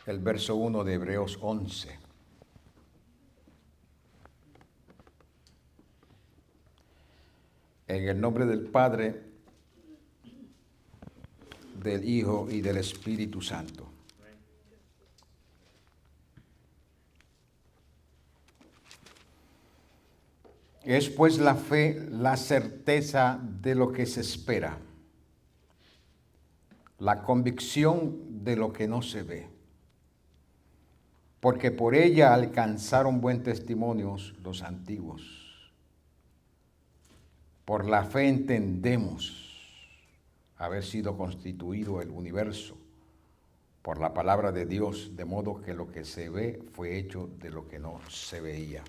el verso 1 de Hebreos 11. En el nombre del Padre, del Hijo y del Espíritu Santo. Es pues la fe, la certeza de lo que se espera, la convicción de lo que no se ve, porque por ella alcanzaron buen testimonio los antiguos. Por la fe entendemos haber sido constituido el universo por la palabra de Dios, de modo que lo que se ve fue hecho de lo que no se veía.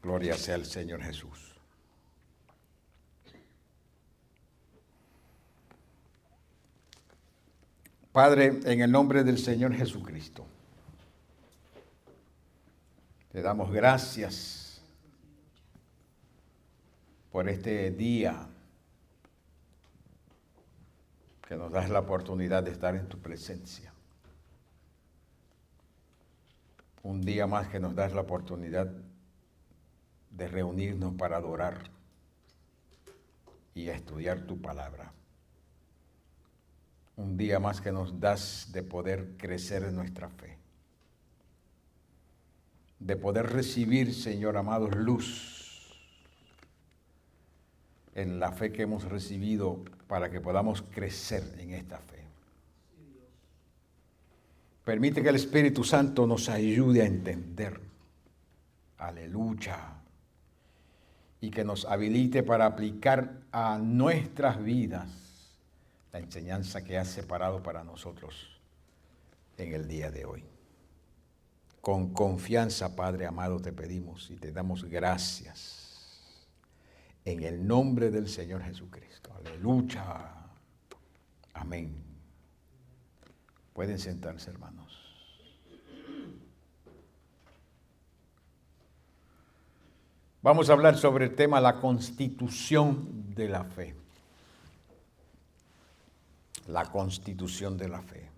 Gloria sea al Señor Jesús. Padre, en el nombre del Señor Jesucristo, te damos gracias por este día que nos das la oportunidad de estar en tu presencia. Un día más que nos das la oportunidad de reunirnos para adorar y estudiar tu palabra. Un día más que nos das de poder crecer en nuestra fe. De poder recibir, Señor amado, luz en la fe que hemos recibido para que podamos crecer en esta fe. Permite que el Espíritu Santo nos ayude a entender. Aleluya. Y que nos habilite para aplicar a nuestras vidas la enseñanza que has separado para nosotros en el día de hoy. Con confianza, Padre amado, te pedimos y te damos gracias. En el nombre del Señor Jesucristo. Aleluya. Amén. Pueden sentarse, hermanos. Vamos a hablar sobre el tema la constitución de la fe. La constitución de la fe.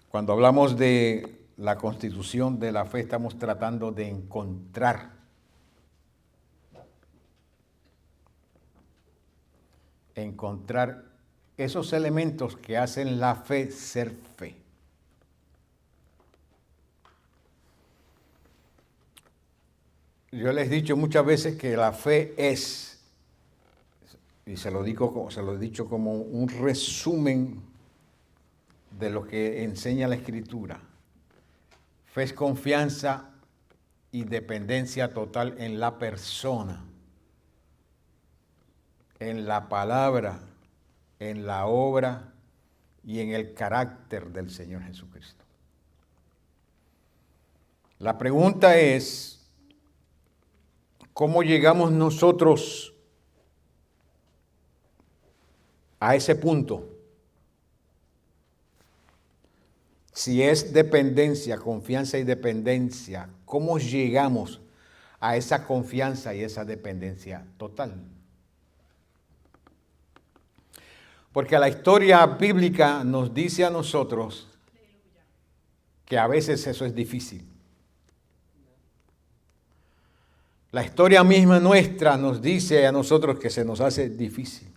Cuando hablamos de la constitución de la fe, estamos tratando de encontrar esos elementos que hacen la fe ser fe. Yo les he dicho muchas veces que la fe es, y se lo he dicho como un resumen de lo que enseña la Escritura. Fe es confianza y dependencia total en la persona, en la palabra, en la obra y en el carácter del Señor Jesucristo. La pregunta es, ¿cómo llegamos nosotros a ese punto? Si es dependencia, confianza y dependencia, ¿cómo llegamos a esa confianza y esa dependencia total? Porque la historia bíblica nos dice a nosotros que a veces eso es difícil. La historia misma nuestra nos dice a nosotros que se nos hace difícil.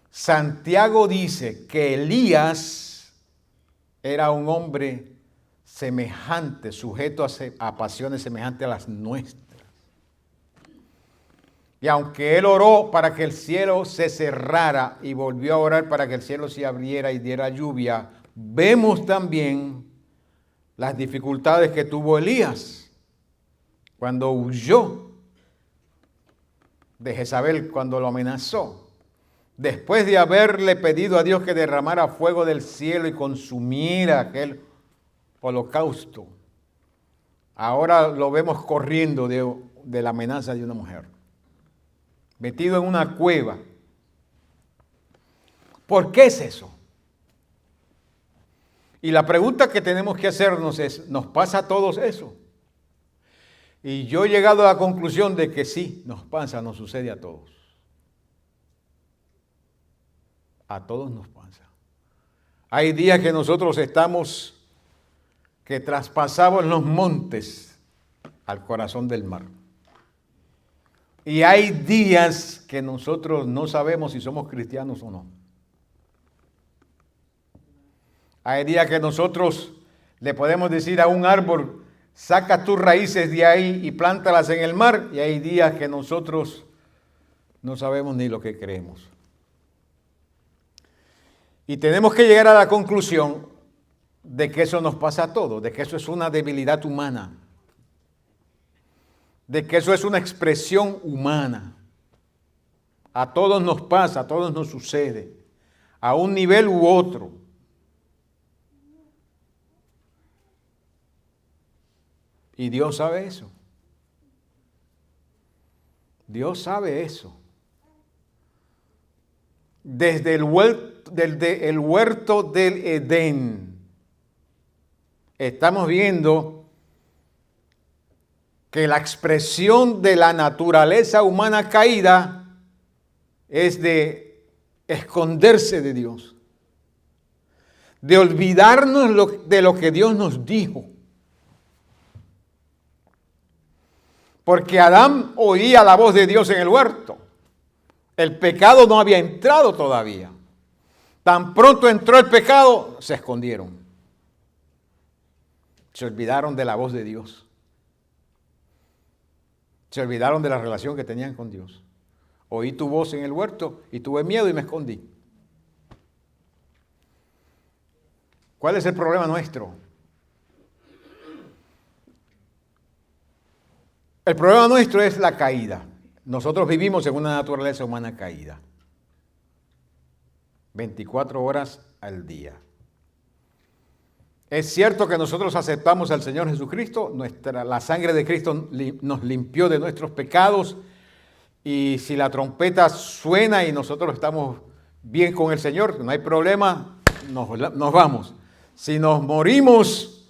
Santiago dice que Elías era un hombre semejante, sujeto a pasiones semejantes a las nuestras. Y aunque él oró para que el cielo se cerrara y volvió a orar para que el cielo se abriera y diera lluvia, vemos también las dificultades que tuvo Elías cuando huyó de Jezabel, cuando lo amenazó. Después de haberle pedido a Dios que derramara fuego del cielo y consumiera aquel holocausto, ahora lo vemos corriendo de la amenaza de una mujer. Metido en una cueva. ¿Por qué es eso? Y la pregunta que tenemos que hacernos es, ¿nos pasa a todos eso? Y yo he llegado a la conclusión de que sí, nos pasa, nos sucede a todos. A todos nos pasa. Hay días que nosotros que traspasamos los montes al corazón del mar. Y hay días que nosotros no sabemos si somos cristianos o no. Hay días que nosotros le podemos decir a un árbol, saca tus raíces de ahí y plántalas en el mar. Y hay días que nosotros no sabemos ni lo que creemos. Y tenemos que llegar a la conclusión de que eso nos pasa a todos, de que eso es una debilidad humana, de que eso es una expresión humana. A todos nos pasa, a todos nos sucede, a un nivel u otro. Y Dios sabe eso. Dios sabe eso. Desde el huerto del Edén, estamos viendo que la expresión de la naturaleza humana caída es de esconderse de Dios, de olvidarnos de lo que Dios nos dijo. Porque Adán oía la voz de Dios en el huerto. El pecado no había entrado todavía. Tan pronto entró el pecado, se escondieron. Se olvidaron de la voz de Dios. Se olvidaron de la relación que tenían con Dios. Oí tu voz en el huerto y tuve miedo y me escondí. ¿Cuál es el problema nuestro? El problema nuestro es la caída. Nosotros vivimos en una naturaleza humana caída. 24 horas al día. Es cierto que nosotros aceptamos al Señor Jesucristo, la sangre de Cristo nos limpió de nuestros pecados, y si la trompeta suena y nosotros estamos bien con el Señor, no hay problema, nos vamos. Si nos morimos,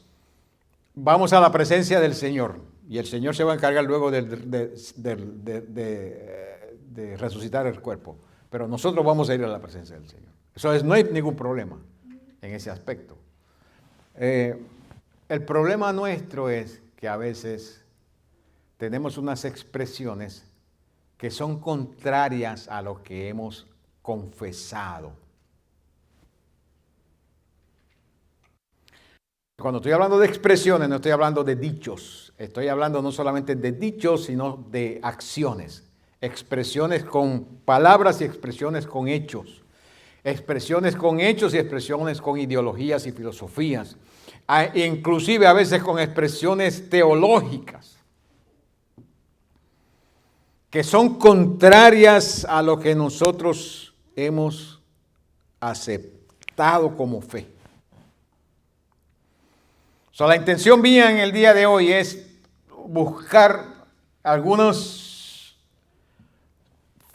vamos a la presencia del Señor, y el Señor se va a encargar luego de resucitar el cuerpo. Pero nosotros vamos a ir a la presencia del Señor. No hay ningún problema en ese aspecto. El problema nuestro es que a veces tenemos unas expresiones que son contrarias a lo que hemos confesado. Cuando estoy hablando de expresiones, no estoy hablando de dichos. Estoy hablando no solamente de dichos, sino de acciones. Expresiones con palabras y expresiones con hechos. Expresiones con hechos y expresiones con ideologías y filosofías. Inclusive a veces con expresiones teológicas que son contrarias a lo que nosotros hemos aceptado como fe. La intención mía en el día de hoy es buscar algunas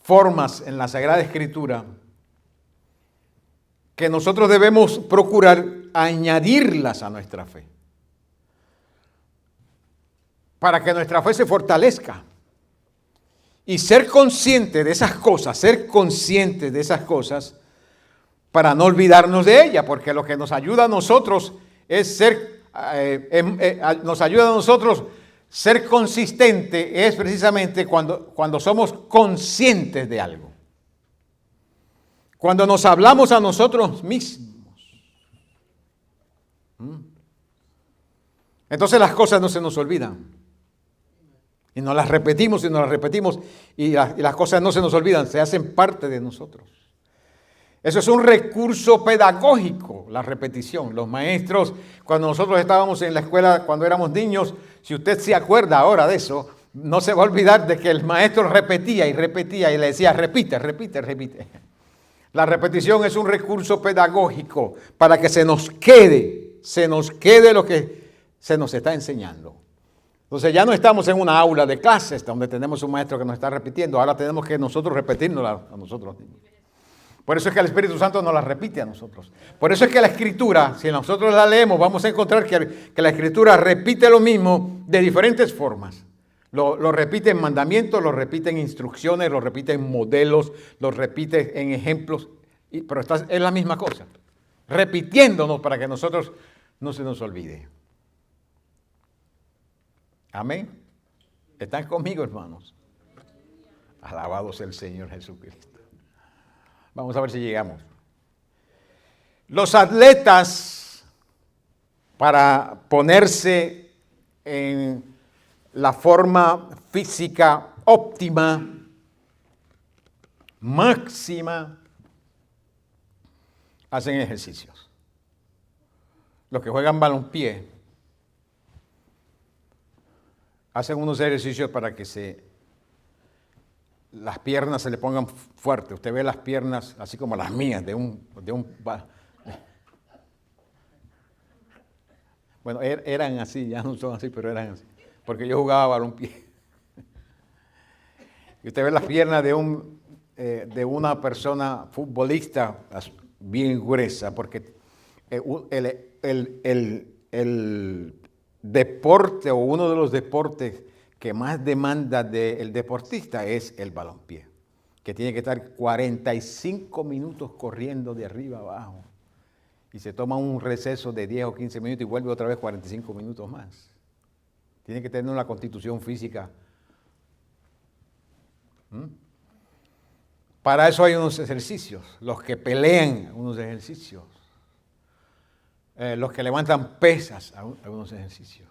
formas en la Sagrada Escritura que nosotros debemos procurar añadirlas a nuestra fe, para que nuestra fe se fortalezca y ser consciente de esas cosas, para no olvidarnos de ellas, porque lo que nos ayuda a nosotros es ser consistente es precisamente cuando somos conscientes de algo. Cuando nos hablamos a nosotros mismos. Entonces las cosas no se nos olvidan. Y nos las repetimos y las cosas no se nos olvidan, se hacen parte de nosotros. Eso es un recurso pedagógico, la repetición. Los maestros, cuando nosotros estábamos en la escuela, cuando éramos niños, si usted se acuerda ahora de eso, no se va a olvidar de que el maestro repetía y le decía, repite. La repetición es un recurso pedagógico para que se nos quede lo que se nos está enseñando. Entonces ya no estamos en una aula de clases donde tenemos un maestro que nos está repitiendo, ahora tenemos que nosotros repetirnos a nosotros mismos. Por eso es que el Espíritu Santo nos la repite a nosotros. Por eso es que la Escritura, si nosotros la leemos, vamos a encontrar que la Escritura repite lo mismo de diferentes formas. Lo repite en mandamientos, lo repite en instrucciones, lo repite en modelos, lo repite en ejemplos. Pero es la misma cosa, repitiéndonos para que nosotros no se nos olvide. Amén. ¿Están conmigo, hermanos? Alabado sea el Señor Jesucristo. Vamos a ver si llegamos. Los atletas, para ponerse en la forma física óptima, máxima, hacen ejercicios. Los que juegan balompié hacen unos ejercicios para que las piernas se le pongan fuertes. Usted ve las piernas así como las mías bueno, eran así, ya no son así, pero eran así, porque yo jugaba balompié. Y usted ve las piernas de una persona futbolista bien gruesa, porque el deporte o uno de los deportes que más demanda del deportista es el balompié, que tiene que estar 45 minutos corriendo de arriba abajo y se toma un receso de 10 o 15 minutos y vuelve otra vez 45 minutos más. Tiene que tener una constitución física. Para eso hay unos ejercicios, los que pelean, unos ejercicios, los que levantan pesas, algunos ejercicios.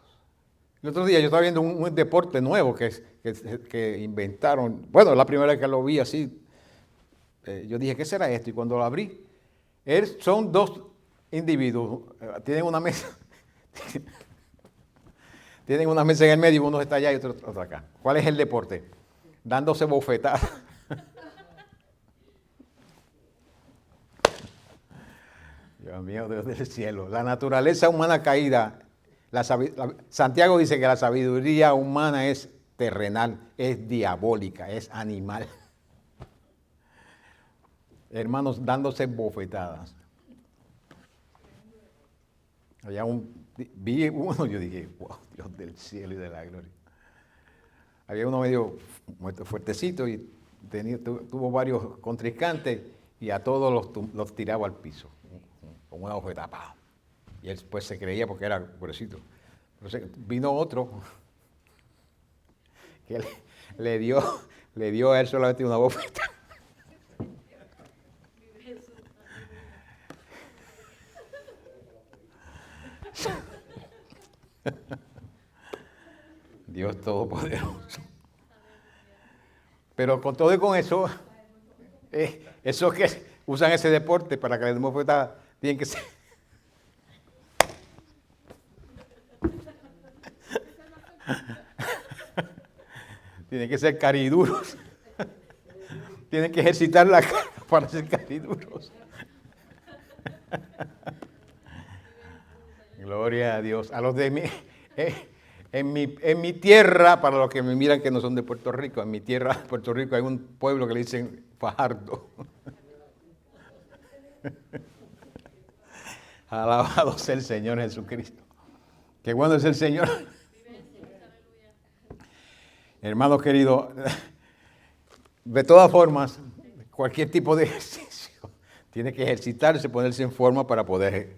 El otro día yo estaba viendo un deporte nuevo que inventaron. Bueno, la primera vez que lo vi así, yo dije, ¿qué será esto? Y cuando lo abrí, son dos individuos, tienen una mesa, tienen una mesa en el medio, uno está allá y otro acá. ¿Cuál es el deporte? Dándose bofetadas. Dios mío, Dios del cielo. La naturaleza humana caída. Santiago dice que la sabiduría humana es terrenal, es diabólica, es animal. Hermanos, dándose bofetadas. Vi uno, yo dije, wow, Dios del cielo y de la gloria. Había uno medio fuertecito y tuvo varios contrincantes y a todos los tiraba al piso, con una bofetada. Y él pues se creía porque era pobrecito. Entonces vino otro que le dio a él solamente una bofetada. Dios Todopoderoso. Pero con todo y con eso, esos que usan ese deporte para que les den bofetada, tienen que ser... Tienen que ser cariduros. Tienen que ejercitar la cara para ser cariduros. Gloria a Dios. A los de en mi tierra, para los que me miran que no son de Puerto Rico, en mi tierra, Puerto Rico, hay un pueblo que le dicen Fajardo. Alabado sea el Señor Jesucristo. Qué bueno es el Señor. Hermanos queridos, de todas formas, cualquier tipo de ejercicio tiene que ejercitarse, ponerse en forma para poder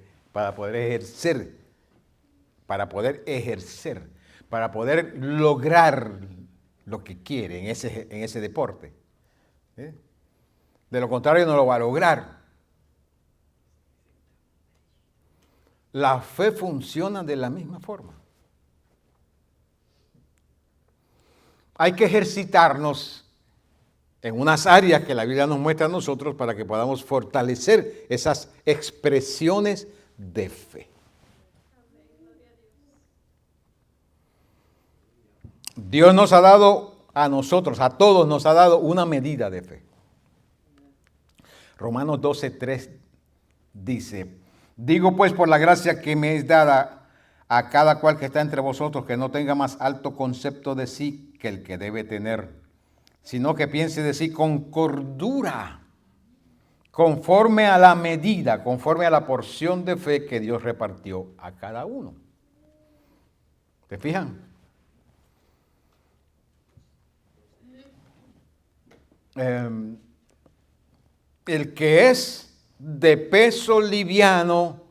ejercer, para poder lograr lo que quiere en ese deporte. De lo contrario, no lo va a lograr. La fe funciona de la misma forma. Hay que ejercitarnos en unas áreas que la Biblia nos muestra a nosotros para que podamos fortalecer esas expresiones de fe. Dios nos ha dado a nosotros, a todos nos ha dado una medida de fe. Romanos 12:3 dice, digo pues por la gracia que me es dada a cada cual que está entre vosotros, que no tenga más alto concepto de sí que el que debe tener, sino que piense de sí con cordura, conforme a la medida, conforme a la porción de fe que Dios repartió a cada uno. ¿Se fijan? El que es de peso liviano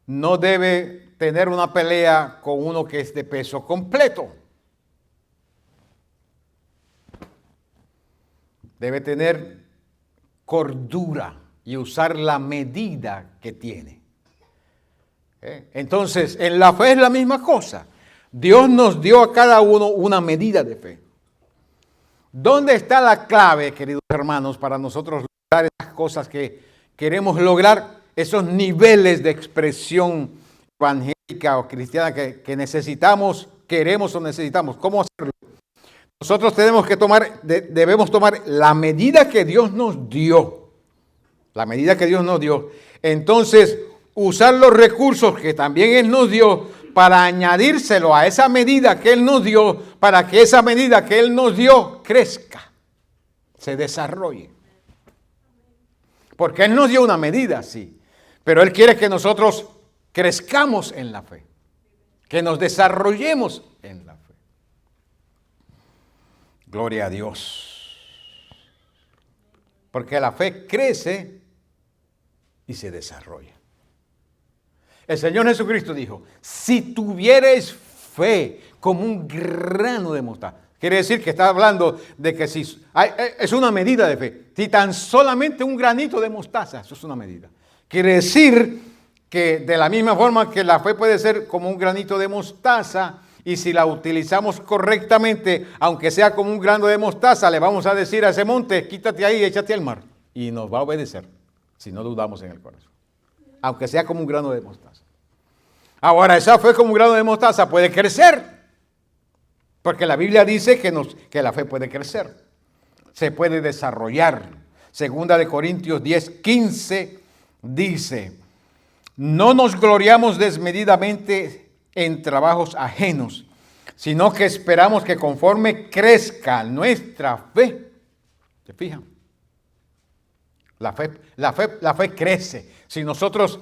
no debe tener una pelea con uno que es de peso completo. Debe tener cordura y usar la medida que tiene. Entonces, en la fe es la misma cosa. Dios nos dio a cada uno una medida de fe. ¿Dónde está la clave, queridos hermanos, para nosotros lograr esas cosas que queremos lograr, esos niveles de expresión evangélica o cristiana que necesitamos, queremos o necesitamos? ¿Cómo hacerlo? Nosotros debemos tomar la medida que Dios nos dio. La medida que Dios nos dio. Entonces, usar los recursos que también Él nos dio para añadírselo a esa medida que Él nos dio, para que esa medida que Él nos dio crezca, se desarrolle. Porque Él nos dio una medida, sí, pero Él quiere que nosotros crezcamos en la fe, que nos desarrollemos en la fe. Gloria a Dios. Porque la fe crece y se desarrolla. El Señor Jesucristo dijo, si tuvieres fe como un grano de mostaza. Quiere decir que está hablando de que si es una medida de fe. Si tan solamente un granito de mostaza, eso es una medida. Quiere decir que de la misma forma que la fe puede ser como un granito de mostaza, y si la utilizamos correctamente, aunque sea como un grano de mostaza, le vamos a decir a ese monte, quítate ahí y échate al mar. Y nos va a obedecer, si no dudamos en el corazón. Aunque sea como un grano de mostaza. Ahora, esa fe como un grano de mostaza puede crecer. Porque la Biblia dice que la fe puede crecer. Se puede desarrollar. Segunda de Corintios 10:15 dice, no nos gloriamos desmedidamente en trabajos ajenos, sino que esperamos que conforme crezca nuestra fe. ¿Se fijan? La fe crece. Si nosotros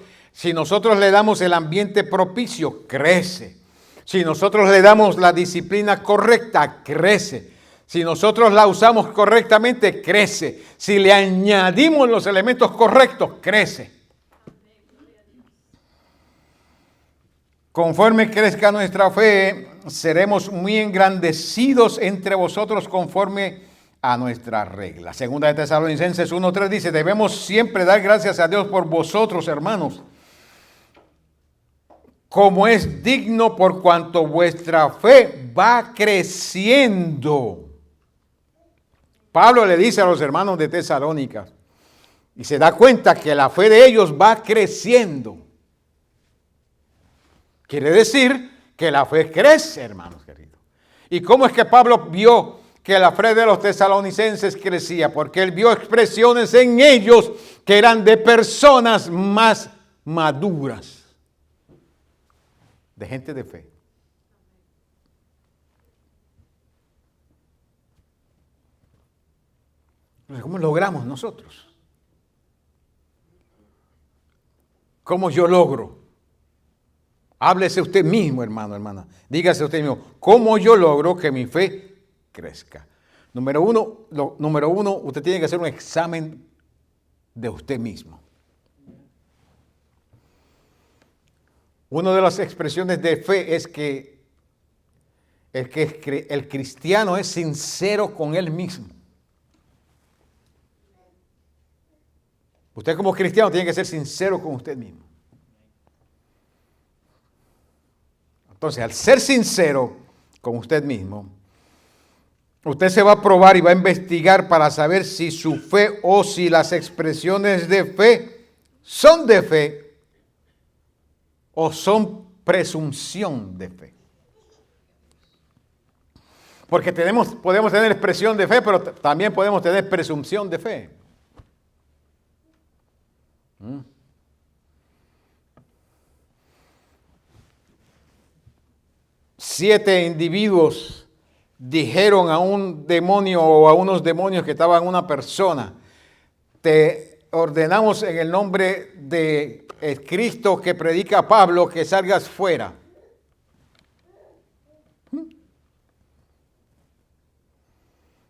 le damos el ambiente propicio, crece. Si nosotros le damos la disciplina correcta, crece. Si nosotros la usamos correctamente, crece. Si le añadimos los elementos correctos, crece. Conforme crezca nuestra fe, seremos muy engrandecidos entre vosotros conforme a nuestra regla. Segunda de Tesalonicenses 1:3 dice, debemos siempre dar gracias a Dios por vosotros, hermanos, como es digno por cuanto vuestra fe va creciendo. Pablo le dice a los hermanos de Tesalónica, y se da cuenta que la fe de ellos va creciendo. Quiere decir que la fe crece, hermanos queridos. ¿Y cómo es que Pablo vio que la fe de los tesalonicenses crecía? Porque él vio expresiones en ellos que eran de personas más maduras, de gente de fe. ¿Cómo logramos nosotros? ¿Cómo yo logro? Háblese usted mismo, hermano, hermana. Dígase usted mismo, ¿cómo yo logro que mi fe crezca? Número uno, usted tiene que hacer un examen de usted mismo. Una de las expresiones de fe es que el cristiano es sincero con él mismo. Usted como cristiano tiene que ser sincero con usted mismo. Entonces, al ser sincero con usted mismo, usted se va a probar y va a investigar para saber si su fe o si las expresiones de fe son de fe o son presunción de fe. Porque podemos tener expresión de fe, pero también podemos tener presunción de fe. 7 individuos dijeron a un demonio o a unos demonios que estaban en una persona, te ordenamos en el nombre de Cristo que predica Pablo que salgas fuera.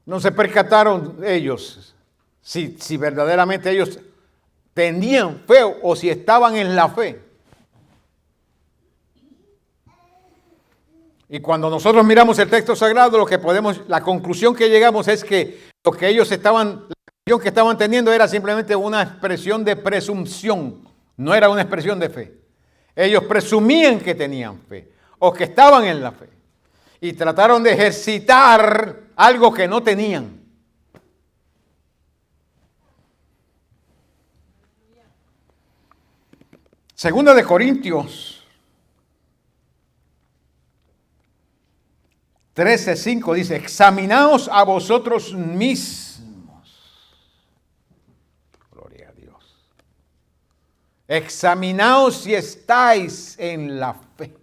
No se percataron ellos si verdaderamente ellos tenían fe o si estaban en la fe. Y cuando nosotros miramos el texto sagrado, la conclusión que llegamos es que lo que ellos estaban, la expresión que estaban teniendo era simplemente una expresión de presunción, no era una expresión de fe. Ellos presumían que tenían fe o que estaban en la fe y trataron de ejercitar algo que no tenían. Segunda de Corintios 13:5 dice, examinaos a vosotros mismos. Gloria a Dios. Examinaos si estáis en la fe.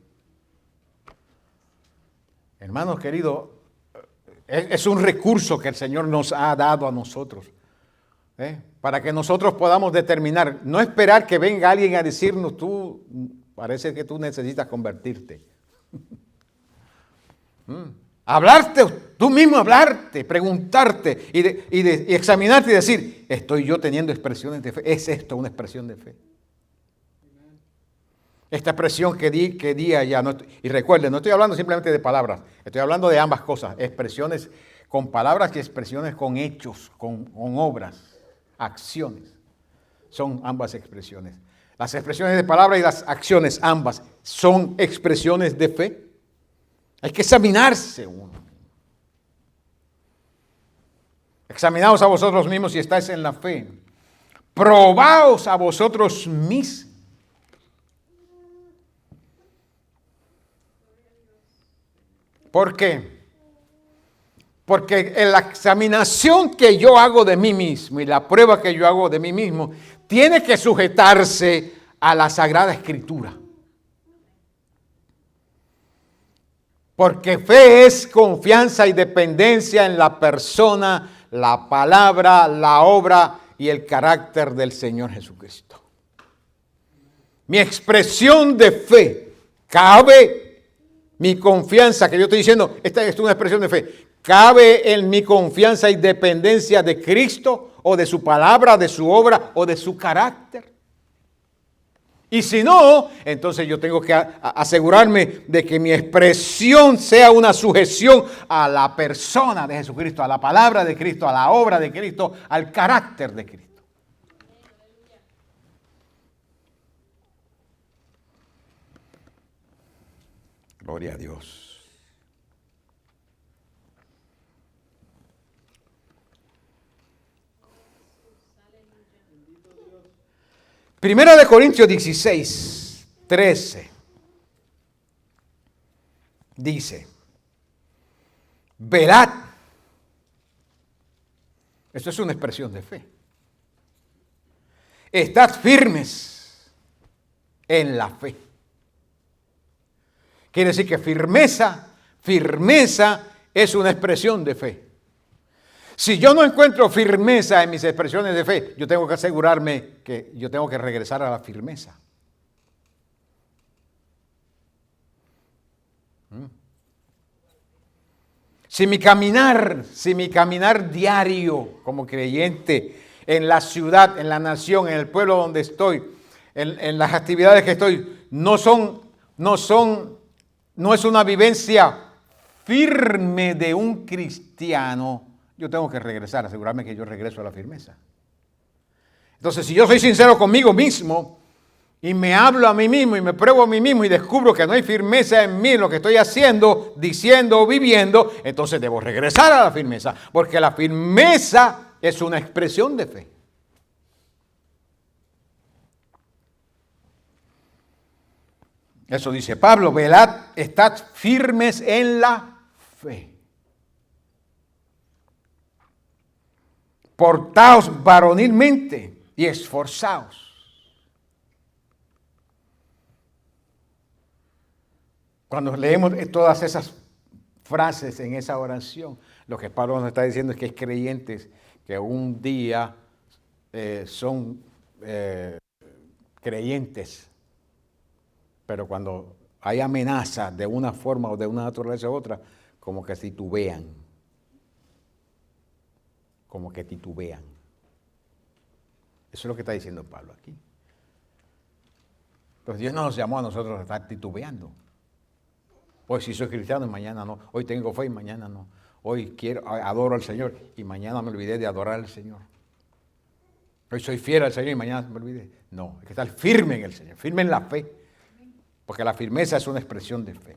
Hermanos queridos, es un recurso que el Señor nos ha dado a nosotros. Para que nosotros podamos determinar, no esperar que venga alguien a decirnos, parece que tú necesitas convertirte. Hablarte, tú mismo hablarte, preguntarte y examinarte y decir, ¿estoy yo teniendo expresiones de fe? ¿Es esto una expresión de fe? Esta expresión que di allá, y recuerden, no estoy hablando simplemente de palabras, estoy hablando de ambas cosas, expresiones con palabras y expresiones con hechos, con obras, acciones. Son ambas expresiones. Las expresiones de palabra y las acciones, ambas, son expresiones de fe. Hay que examinarse uno. Examinaos a vosotros mismos si estáis en la fe. Probaos a vosotros mismos. ¿Por qué? Porque en la examinación que yo hago de mí mismo y la prueba que yo hago de mí mismo tiene que sujetarse a la Sagrada Escritura. Porque fe es confianza y dependencia en la persona, la palabra, la obra y el carácter del Señor Jesucristo. Mi expresión de fe cabe, mi confianza, que yo estoy diciendo, esta es una expresión de fe, cabe en mi confianza y dependencia de Cristo o de su palabra, de su obra o de su carácter. Y si no, entonces yo tengo que asegurarme de que mi expresión sea una sujeción a la persona de Jesucristo, a la palabra de Cristo, a la obra de Cristo, al carácter de Cristo. Gloria a Dios. Primera de Corintios 16:13 dice, velad. Esto es una expresión de fe. Estad firmes en la fe. Quiere decir que firmeza es una expresión de fe. Si yo no encuentro firmeza en mis expresiones de fe, yo tengo que asegurarme que yo tengo que regresar a la firmeza. Si mi caminar diario como creyente en la ciudad, en la nación, en el pueblo donde estoy, en las actividades que estoy, no es una vivencia firme de un cristiano, yo tengo que regresar, asegurarme que yo regreso a la firmeza. Entonces, si yo soy sincero conmigo mismo y me hablo a mí mismo y me pruebo a mí mismo y descubro que no hay firmeza en mí en lo que estoy haciendo, diciendo o viviendo, entonces debo regresar a la firmeza, porque la firmeza es una expresión de fe. Eso dice Pablo, velad, estad firmes en la fe. Portaos varonilmente y esforzaos. Cuando leemos todas esas frases en esa oración, lo que Pablo nos está diciendo es que es creyentes que un día son creyentes, pero cuando hay amenaza de una forma o de una naturaleza u otra, como que titubean. Eso es lo que está diciendo Pablo aquí. Pues Dios no nos llamó a nosotros a estar titubeando. Hoy sí soy cristiano y mañana no. Hoy tengo fe y mañana no. Hoy adoro al Señor y mañana me olvidé de adorar al Señor. Hoy soy fiel al Señor y mañana me olvidé. No, hay que estar firme en el Señor, firme en la fe. Porque la firmeza es una expresión de fe.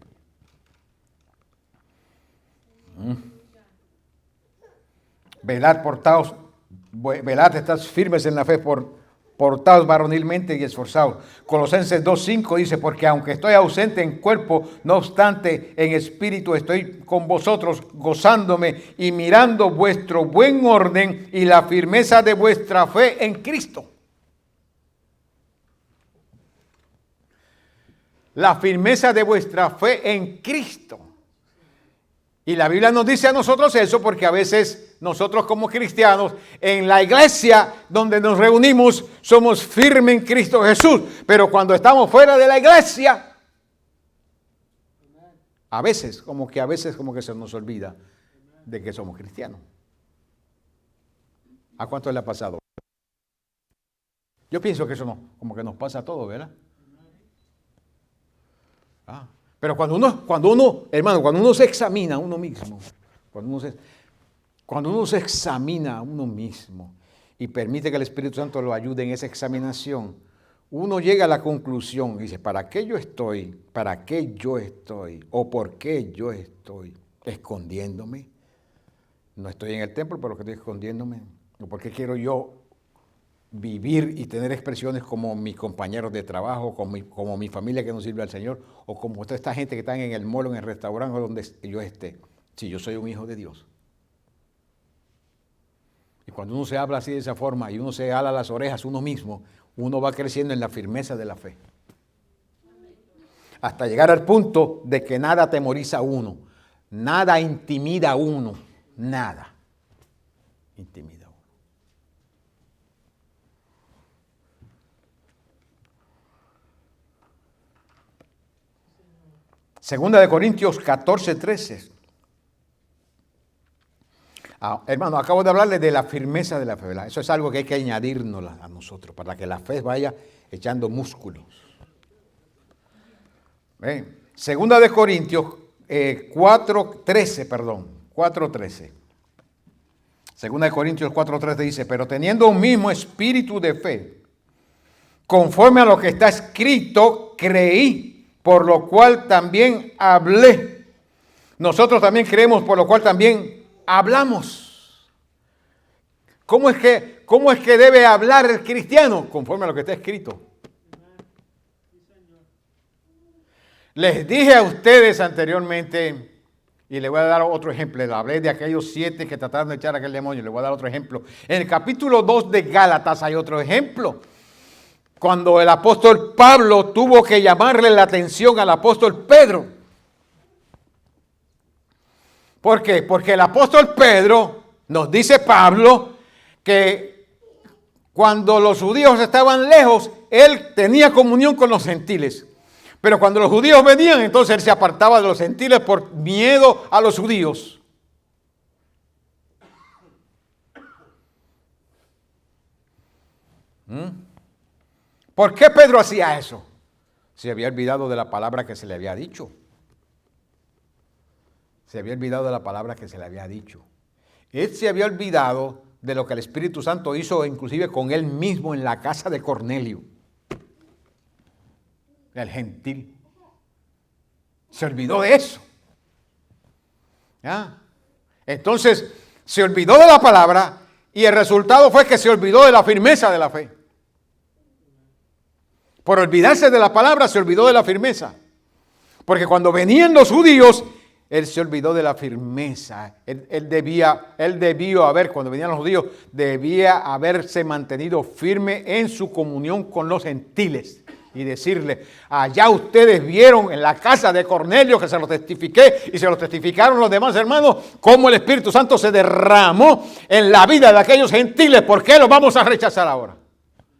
Velad, estad firmes en la fe, portaos varonilmente y esforzados. Colosenses 2:5 dice, porque aunque estoy ausente en cuerpo, no obstante en espíritu estoy con vosotros, gozándome y mirando vuestro buen orden y la firmeza de vuestra fe en Cristo. La firmeza de vuestra fe en Cristo. Y la Biblia nos dice a nosotros eso porque a veces nosotros como cristianos en la iglesia donde nos reunimos somos firmes en Cristo Jesús. Pero cuando estamos fuera de la iglesia, a veces como que se nos olvida de que somos cristianos. ¿A cuánto le ha pasado? Yo pienso que eso no, como que nos pasa a todos, ¿verdad? Pero cuando uno se examina a uno mismo, cuando uno se examina a uno mismo y permite que el Espíritu Santo lo ayude en esa examinación, uno llega a la conclusión y dice, ¿para qué yo estoy? ¿Para qué yo estoy? ¿O por qué yo estoy escondiéndome? No estoy en el templo, pero que estoy escondiéndome. ¿O por qué quiero yo vivir y tener expresiones como mis compañeros de trabajo, como mi familia que no sirve al Señor, o como toda esta gente que está en el mall, en el restaurante o donde yo esté, si yo soy un hijo de Dios? Y cuando uno se habla así de esa forma y uno se ala las orejas uno mismo, uno va creciendo en la firmeza de la fe. Hasta llegar al punto de que nada atemoriza a uno, nada intimida a uno, nada intimida. Segunda de Corintios 14:13. Hermano, acabo de hablarles de la firmeza de la fe, ¿verdad? Eso es algo que hay que añadirnos a nosotros para que la fe vaya echando músculos. Segunda de Corintios 4:13. Segunda de Corintios 4:13 dice, pero teniendo un mismo espíritu de fe, conforme a lo que está escrito, creí, por lo cual también hablé. Nosotros también creemos, por lo cual también hablamos. ¿Cómo es que debe hablar el cristiano? Conforme a lo que está escrito. Les dije a ustedes anteriormente, y les voy a dar otro ejemplo. Les hablé de aquellos 7 que trataron de echar a aquel demonio. Les voy a dar otro ejemplo. En el capítulo 2 de Gálatas hay otro ejemplo. Cuando el apóstol Pablo tuvo que llamarle la atención al apóstol Pedro. ¿Por qué? Porque el apóstol Pedro, nos dice Pablo, que cuando los judíos estaban lejos, él tenía comunión con los gentiles. Pero cuando los judíos venían, entonces él se apartaba de los gentiles por miedo a los judíos. ¿Por qué Pedro hacía eso? Se había olvidado de la palabra que se le había dicho. Se había olvidado de la palabra que se le había dicho. Él se había olvidado de lo que el Espíritu Santo hizo inclusive con él mismo en la casa de Cornelio, el gentil. Se olvidó de eso. ¿Ya? Entonces, se olvidó de la palabra y el resultado fue que se olvidó de la firmeza de la fe. Por olvidarse de la palabra, se olvidó de la firmeza. Porque cuando venían los judíos, él se olvidó de la firmeza. Él debió haber, cuando venían los judíos, debía haberse mantenido firme en su comunión con los gentiles. Y decirle, allá ustedes vieron en la casa de Cornelio, que se lo testifiqué, y se lo testificaron los demás hermanos, cómo el Espíritu Santo se derramó en la vida de aquellos gentiles. ¿Por qué los vamos a rechazar ahora?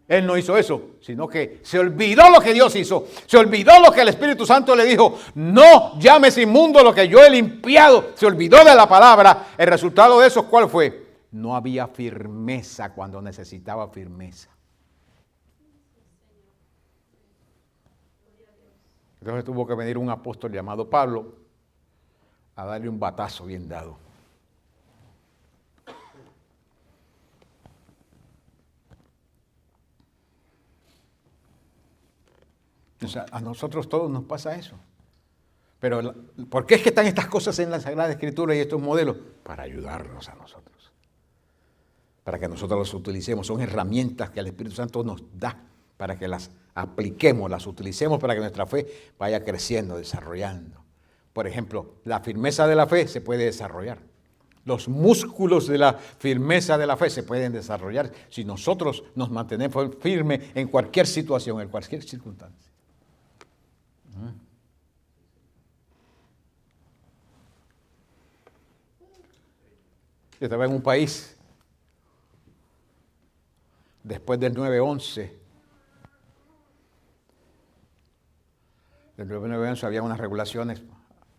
Él no hizo eso, sino que se olvidó lo que Dios hizo. Se olvidó lo que el Espíritu Santo le dijo. No llames inmundo lo que yo he limpiado. Se olvidó de la palabra. El resultado de eso, ¿cuál fue? No había firmeza cuando necesitaba firmeza. Entonces tuvo que venir un apóstol llamado Pablo a darle un batazo bien dado. O sea, a nosotros todos nos pasa eso. Pero ¿por qué es que están estas cosas en la Sagrada Escritura y estos modelos? Para ayudarnos a nosotros. Para que nosotros los utilicemos. Son herramientas que el Espíritu Santo nos da para que las apliquemos, las utilicemos para que nuestra fe vaya creciendo, desarrollando. Por ejemplo, la firmeza de la fe se puede desarrollar. Los músculos de la firmeza de la fe se pueden desarrollar si nosotros nos mantenemos firmes en cualquier situación, en cualquier circunstancia. Yo estaba en un país después del 9/11. Del 9/11 había unas regulaciones,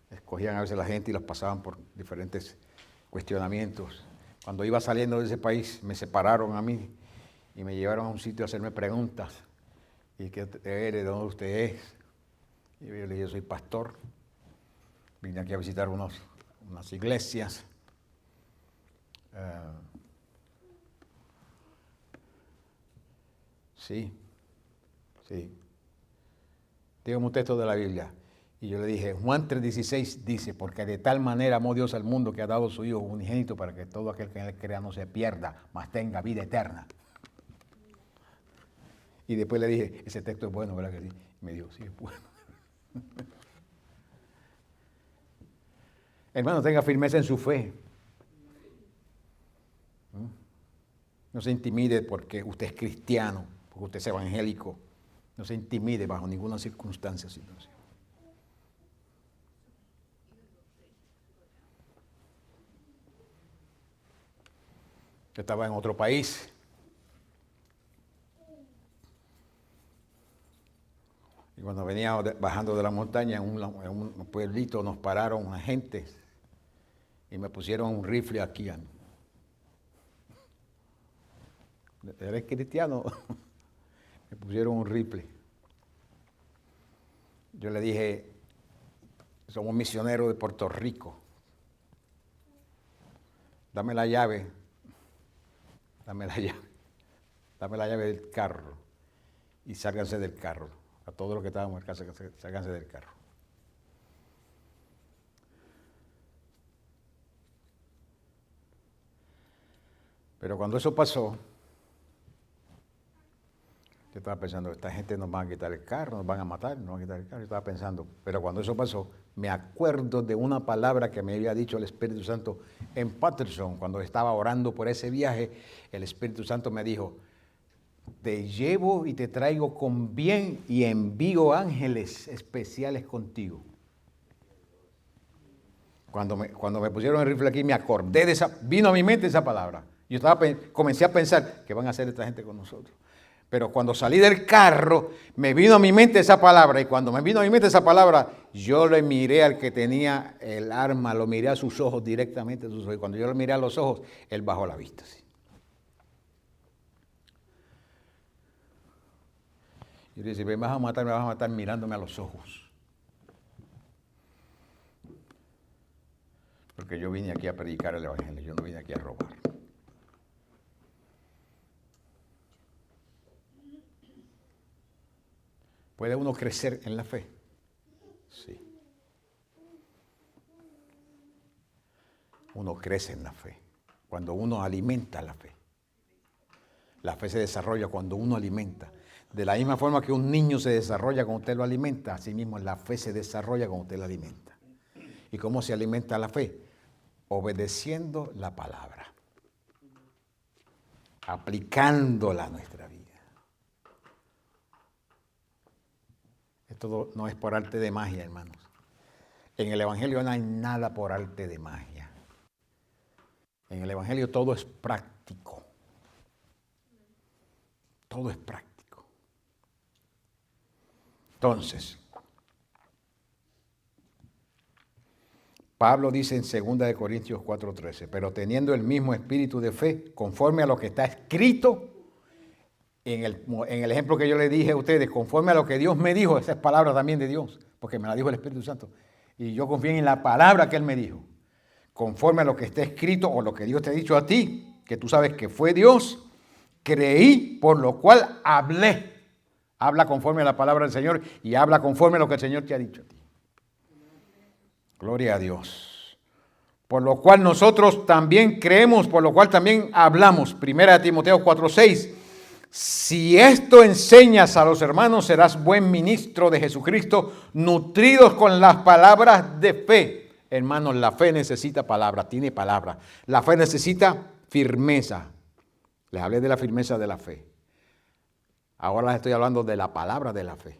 escogían a veces la gente y los pasaban por diferentes cuestionamientos. Cuando iba saliendo de ese país me separaron a mí y me llevaron a un sitio a hacerme preguntas. ¿Y qué eres? ¿De dónde usted es? Y yo le dije, yo soy pastor. Vine aquí a visitar unas iglesias. Sí. Dígame un texto de la Biblia. Y yo le dije, Juan 3:16 dice, porque de tal manera amó Dios al mundo que ha dado a su Hijo unigénito para que todo aquel que en él crea no se pierda, mas tenga vida eterna. Y después le dije, ese texto es bueno, ¿verdad que sí? Y me dijo, sí, es bueno. Hermano, tenga firmeza en su fe. No se intimide porque usted es cristiano, porque usted es evangélico. No se intimide bajo ninguna circunstancia o situación. Yo estaba en otro país. Y cuando venía bajando de la montaña, en un pueblito, nos pararon agentes y me pusieron un rifle aquí. ¿Eres cristiano? Me pusieron un rifle. Yo le dije, somos misioneros de Puerto Rico. Dame la llave. Dame la llave del carro. Y sálganse del carro. A todos los que estábamos en casa, sálganse del carro. Pero cuando eso pasó, yo estaba pensando, esta gente nos va a quitar el carro, nos van a matar, nos van a quitar el carro. Yo estaba pensando, pero cuando eso pasó, me acuerdo de una palabra que me había dicho el Espíritu Santo en Patterson, cuando estaba orando por ese viaje. El Espíritu Santo me dijo, te llevo y te traigo con bien y envío ángeles especiales contigo. Cuando me pusieron el rifle aquí, me acordé de vino a mi mente esa palabra. Yo comencé a pensar, ¿qué van a hacer esta gente con nosotros? Pero cuando salí del carro, me vino a mi mente esa palabra. Y cuando me vino a mi mente esa palabra, yo le miré al que tenía el arma, lo miré a sus ojos directamente a sus ojos. Y cuando yo le miré a los ojos, él bajó la vista. ¿Sí? Y le dije, me vas a matar mirándome a los ojos. Porque yo vine aquí a predicar el Evangelio, yo no vine aquí a robar. ¿Puede uno crecer en la fe? Sí. Uno crece en la fe cuando uno alimenta la fe. La fe se desarrolla cuando uno alimenta. De la misma forma que un niño se desarrolla cuando usted lo alimenta, así mismo la fe se desarrolla cuando usted la alimenta. ¿Y cómo se alimenta la fe? Obedeciendo la palabra. Aplicándola a nuestra vida. Esto no es por arte de magia, hermanos. En el Evangelio no hay nada por arte de magia. En el Evangelio todo es práctico. Todo es práctico. Entonces, Pablo dice en 2 Corintios 4:13, pero teniendo el mismo espíritu de fe, conforme a lo que está escrito, en el ejemplo que yo le dije a ustedes, conforme a lo que Dios me dijo, esa es palabra también de Dios, porque me la dijo el Espíritu Santo. Y yo confío en la palabra que Él me dijo. Conforme a lo que está escrito o lo que Dios te ha dicho a ti, que tú sabes que fue Dios, creí, por lo cual hablé. Habla conforme a la palabra del Señor y habla conforme a lo que el Señor te ha dicho a ti. Gloria a Dios. Por lo cual nosotros también creemos, por lo cual también hablamos. 1 Timoteo 4:6. Si esto enseñas a los hermanos, serás buen ministro de Jesucristo, nutridos con las palabras de fe. Hermanos, la fe necesita palabra, tiene palabra. La fe necesita firmeza. Les hablé de la firmeza de la fe. Ahora les estoy hablando de la palabra de la fe.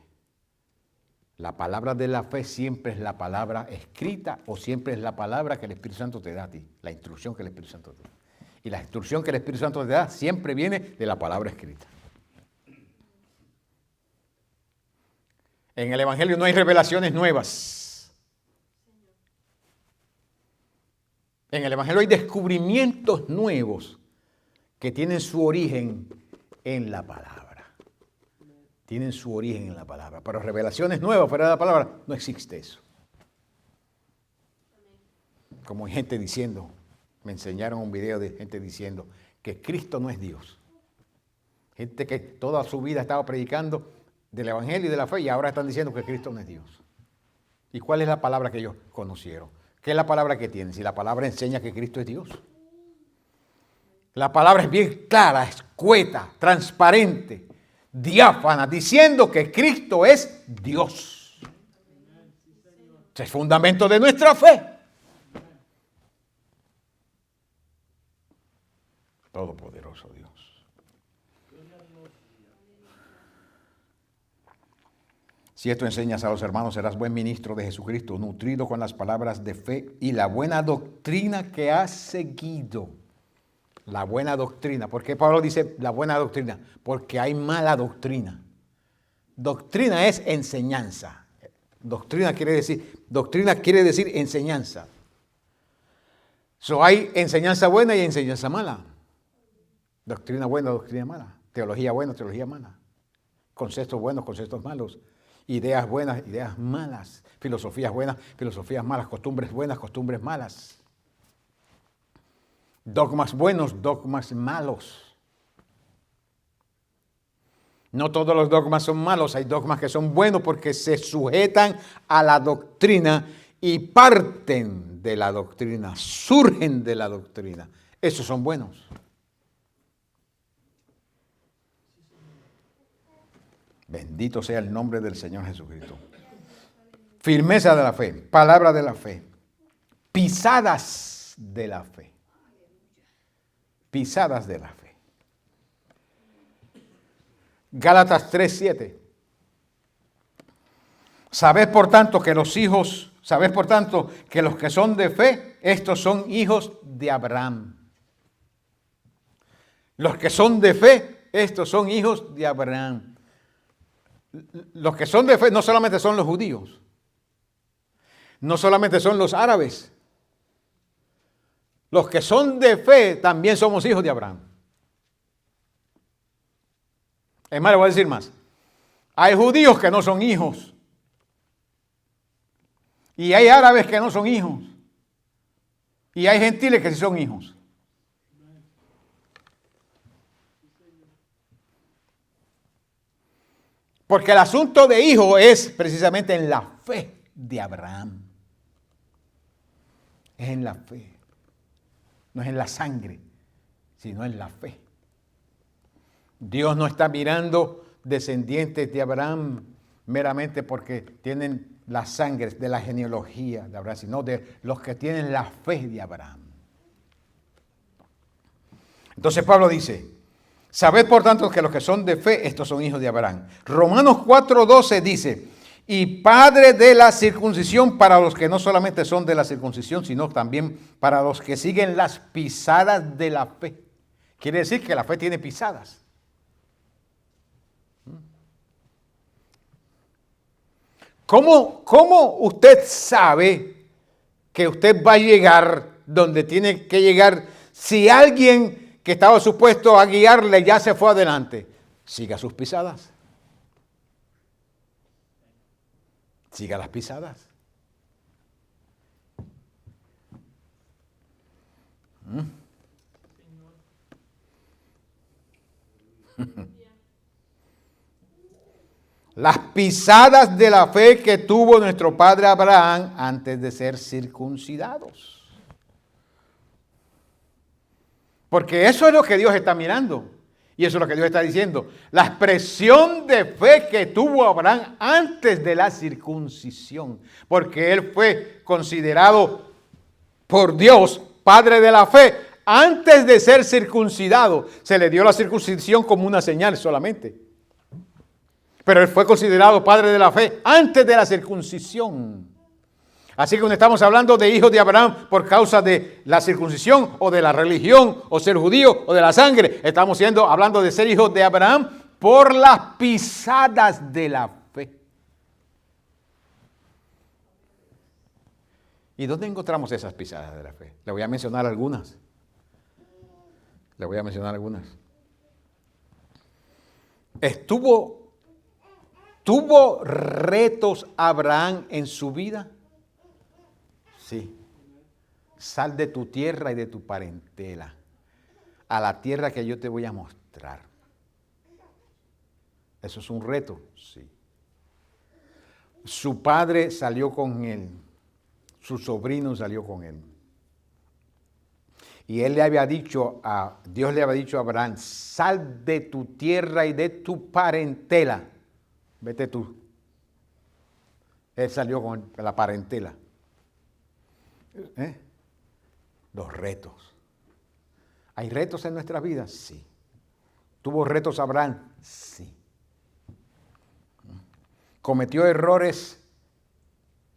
La palabra de la fe siempre es la palabra escrita o siempre es la palabra que el Espíritu Santo te da a ti, la instrucción que el Espíritu Santo te da. Y la instrucción que el Espíritu Santo te da siempre viene de la palabra escrita. En el Evangelio no hay revelaciones nuevas. En el Evangelio hay descubrimientos nuevos que tienen su origen en la palabra. Tienen su origen en la palabra. Pero revelaciones nuevas fuera de la palabra, no existe eso. Como hay gente diciendo, me enseñaron un video de gente diciendo que Cristo no es Dios. Gente que toda su vida estaba predicando del Evangelio y de la fe y ahora están diciendo que Cristo no es Dios. ¿Y cuál es la palabra que ellos conocieron? ¿Qué es la palabra que tienen? Si la palabra enseña que Cristo es Dios. La palabra es bien clara, escueta, transparente, diáfana, diciendo que Cristo es Dios. Ese es el fundamento de nuestra fe. Todopoderoso Dios. Si esto enseñas a los hermanos, serás buen ministro de Jesucristo, nutrido con las palabras de fe y la buena doctrina que has seguido. La buena doctrina. ¿Por qué Pablo dice la buena doctrina? Porque hay mala doctrina. Doctrina es enseñanza. Doctrina quiere decir enseñanza. Hay enseñanza buena y enseñanza mala. Doctrina buena, doctrina mala. Teología buena, teología mala. Conceptos buenos, conceptos malos. Ideas buenas, ideas malas. Filosofías buenas, filosofías malas. Costumbres buenas, costumbres malas. Dogmas buenos, dogmas malos. No todos los dogmas son malos. Hay dogmas que son buenos porque se sujetan a la doctrina y parten de la doctrina, surgen de la doctrina. Esos son buenos. Bendito sea el nombre del Señor Jesucristo. Firmeza de la fe, palabra de la fe, pisadas de la fe. Pisadas de la fe. Gálatas 3:7. Sabed por tanto que los que son de fe, estos son hijos de Abraham. Los que son de fe, estos son hijos de Abraham. Los que son de fe no solamente son los judíos, no solamente son los árabes. Los que son de fe también somos hijos de Abraham. Es más, le voy a decir más. Hay judíos que no son hijos. Y hay árabes que no son hijos. Y hay gentiles que sí son hijos. Porque el asunto de hijo es precisamente en la fe de Abraham. Es en la fe. No es en la sangre, sino en la fe. Dios no está mirando descendientes de Abraham meramente porque tienen la sangre de la genealogía de Abraham, sino de los que tienen la fe de Abraham. Entonces Pablo dice, sabed por tanto que los que son de fe, estos son hijos de Abraham. Romanos 4:12 dice, y padre de la circuncisión para los que no solamente son de la circuncisión, sino también para los que siguen las pisadas de la fe. Quiere decir que la fe tiene pisadas. ¿Cómo usted sabe que usted va a llegar donde tiene que llegar si alguien que estaba supuesto a guiarle ya se fue adelante? Siga sus pisadas. siga las pisadas. Las pisadas de la fe que tuvo nuestro padre Abraham antes de ser circuncidados. Porque eso es lo que Dios está mirando. Y eso es lo que Dios está diciendo. La expresión de fe que tuvo Abraham antes de la circuncisión. Porque él fue considerado por Dios padre de la fe antes de ser circuncidado. Se le dio la circuncisión como una señal solamente. Pero él fue considerado padre de la fe antes de la circuncisión. Así que cuando estamos hablando de hijos de Abraham por causa de la circuncisión o de la religión o ser judío o de la sangre, estamos hablando de ser hijos de Abraham por las pisadas de la fe. ¿Y dónde encontramos esas pisadas de la fe? Le voy a mencionar algunas. ¿Tuvo retos Abraham en su vida? Sí. Sal de tu tierra y de tu parentela a la tierra que yo te voy a mostrar. ¿Eso es un reto? Sí. Su padre salió con él. Su sobrino salió con él. Y Dios le había dicho a Abraham, sal de tu tierra y de tu parentela. Vete tú. Él salió con la parentela. Los retos. ¿Hay retos en nuestras vidas? Sí. ¿Tuvo retos Abraham? Sí. ¿Cometió errores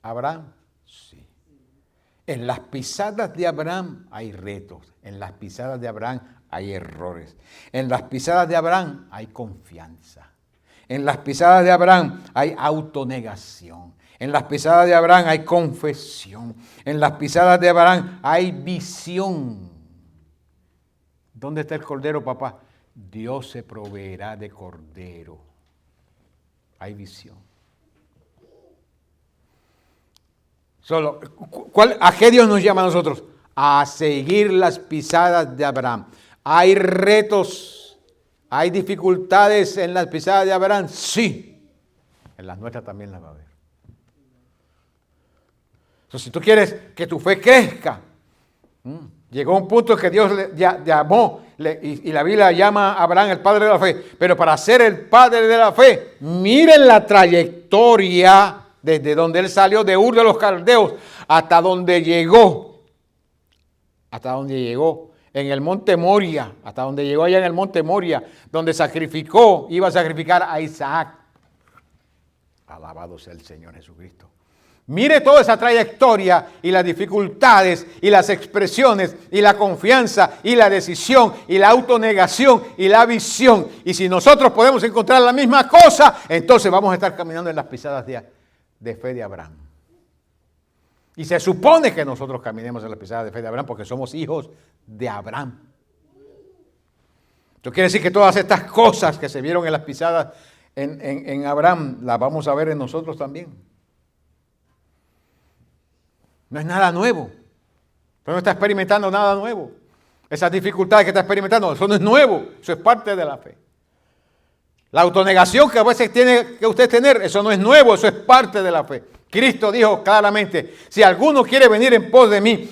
Abraham? Sí. En las pisadas de Abraham hay retos. En las pisadas de Abraham hay errores. En las pisadas de Abraham hay confianza. En las pisadas de Abraham hay autonegación. En las pisadas de Abraham hay confesión. En las pisadas de Abraham hay visión. ¿Dónde está el cordero, papá? Dios se proveerá de cordero. Hay visión. ¿A qué Dios nos llama a nosotros? A seguir las pisadas de Abraham. ¿Hay retos? ¿Hay dificultades en las pisadas de Abraham? Sí. En las nuestras también las va a haber. Entonces, si tú quieres que tu fe crezca, llegó un punto que Dios le llamó, y la Biblia llama a Abraham el padre de la fe, pero para ser el padre de la fe, miren la trayectoria desde donde él salió de Ur de los Caldeos hasta donde llegó en el monte Moria, hasta donde llegó allá en el monte Moria, donde iba a sacrificar a Isaac. Alabado sea el Señor Jesucristo. Mire toda esa trayectoria y las dificultades y las expresiones y la confianza y la decisión y la autonegación y la visión. Y si nosotros podemos encontrar la misma cosa, entonces vamos a estar caminando en las pisadas de fe de Abraham. Y se supone que nosotros caminemos en las pisadas de fe de Abraham porque somos hijos de Abraham. Esto quiere decir que todas estas cosas que se vieron en las pisadas en Abraham las vamos a ver en nosotros también. No es nada nuevo. Usted no está experimentando nada nuevo. Esas dificultades que está experimentando, eso no es nuevo. Eso es parte de la fe. La autonegación que a veces tiene que usted tener, eso no es nuevo, eso es parte de la fe. Cristo dijo claramente, si alguno quiere venir en pos de mí,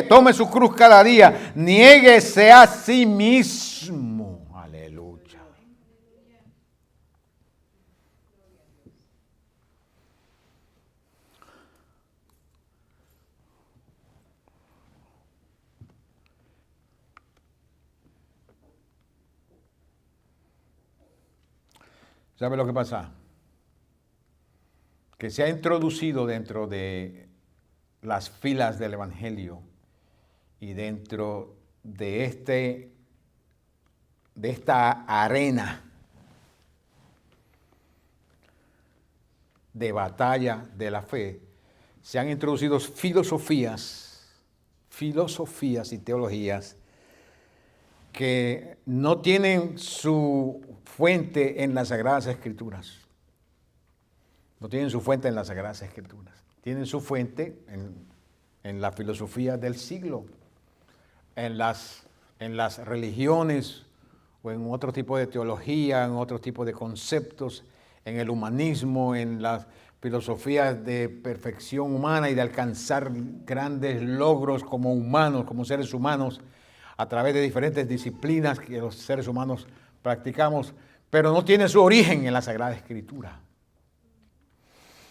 tome su cruz cada día, niéguese a sí mismo. Aleluya. ¿Sabe lo que pasa? Que se ha introducido dentro de las filas del Evangelio y dentro de esta arena de batalla de la fe, se han introducido filosofías y teologías que no tienen su fuente en las Sagradas Escrituras. No tienen su fuente en las Sagradas Escrituras. Tienen su fuente en la filosofía del siglo, en las religiones o en otro tipo de teología, en otro tipo de conceptos, en el humanismo, en las filosofías de perfección humana y de alcanzar grandes logros como humanos, como seres humanos, a través de diferentes disciplinas que los seres humanos practicamos, pero no tiene su origen en la Sagrada Escritura.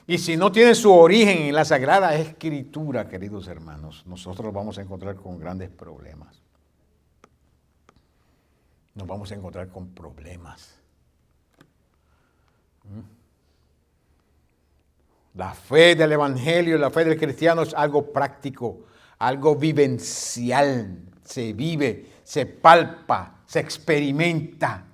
Y si no tiene su origen en la Sagrada Escritura, queridos hermanos, nosotros vamos a encontrar con grandes problemas. Nos vamos a encontrar con problemas. La fe del Evangelio, la fe del cristiano es algo práctico, algo vivencial. Se vive, se palpa, se experimenta.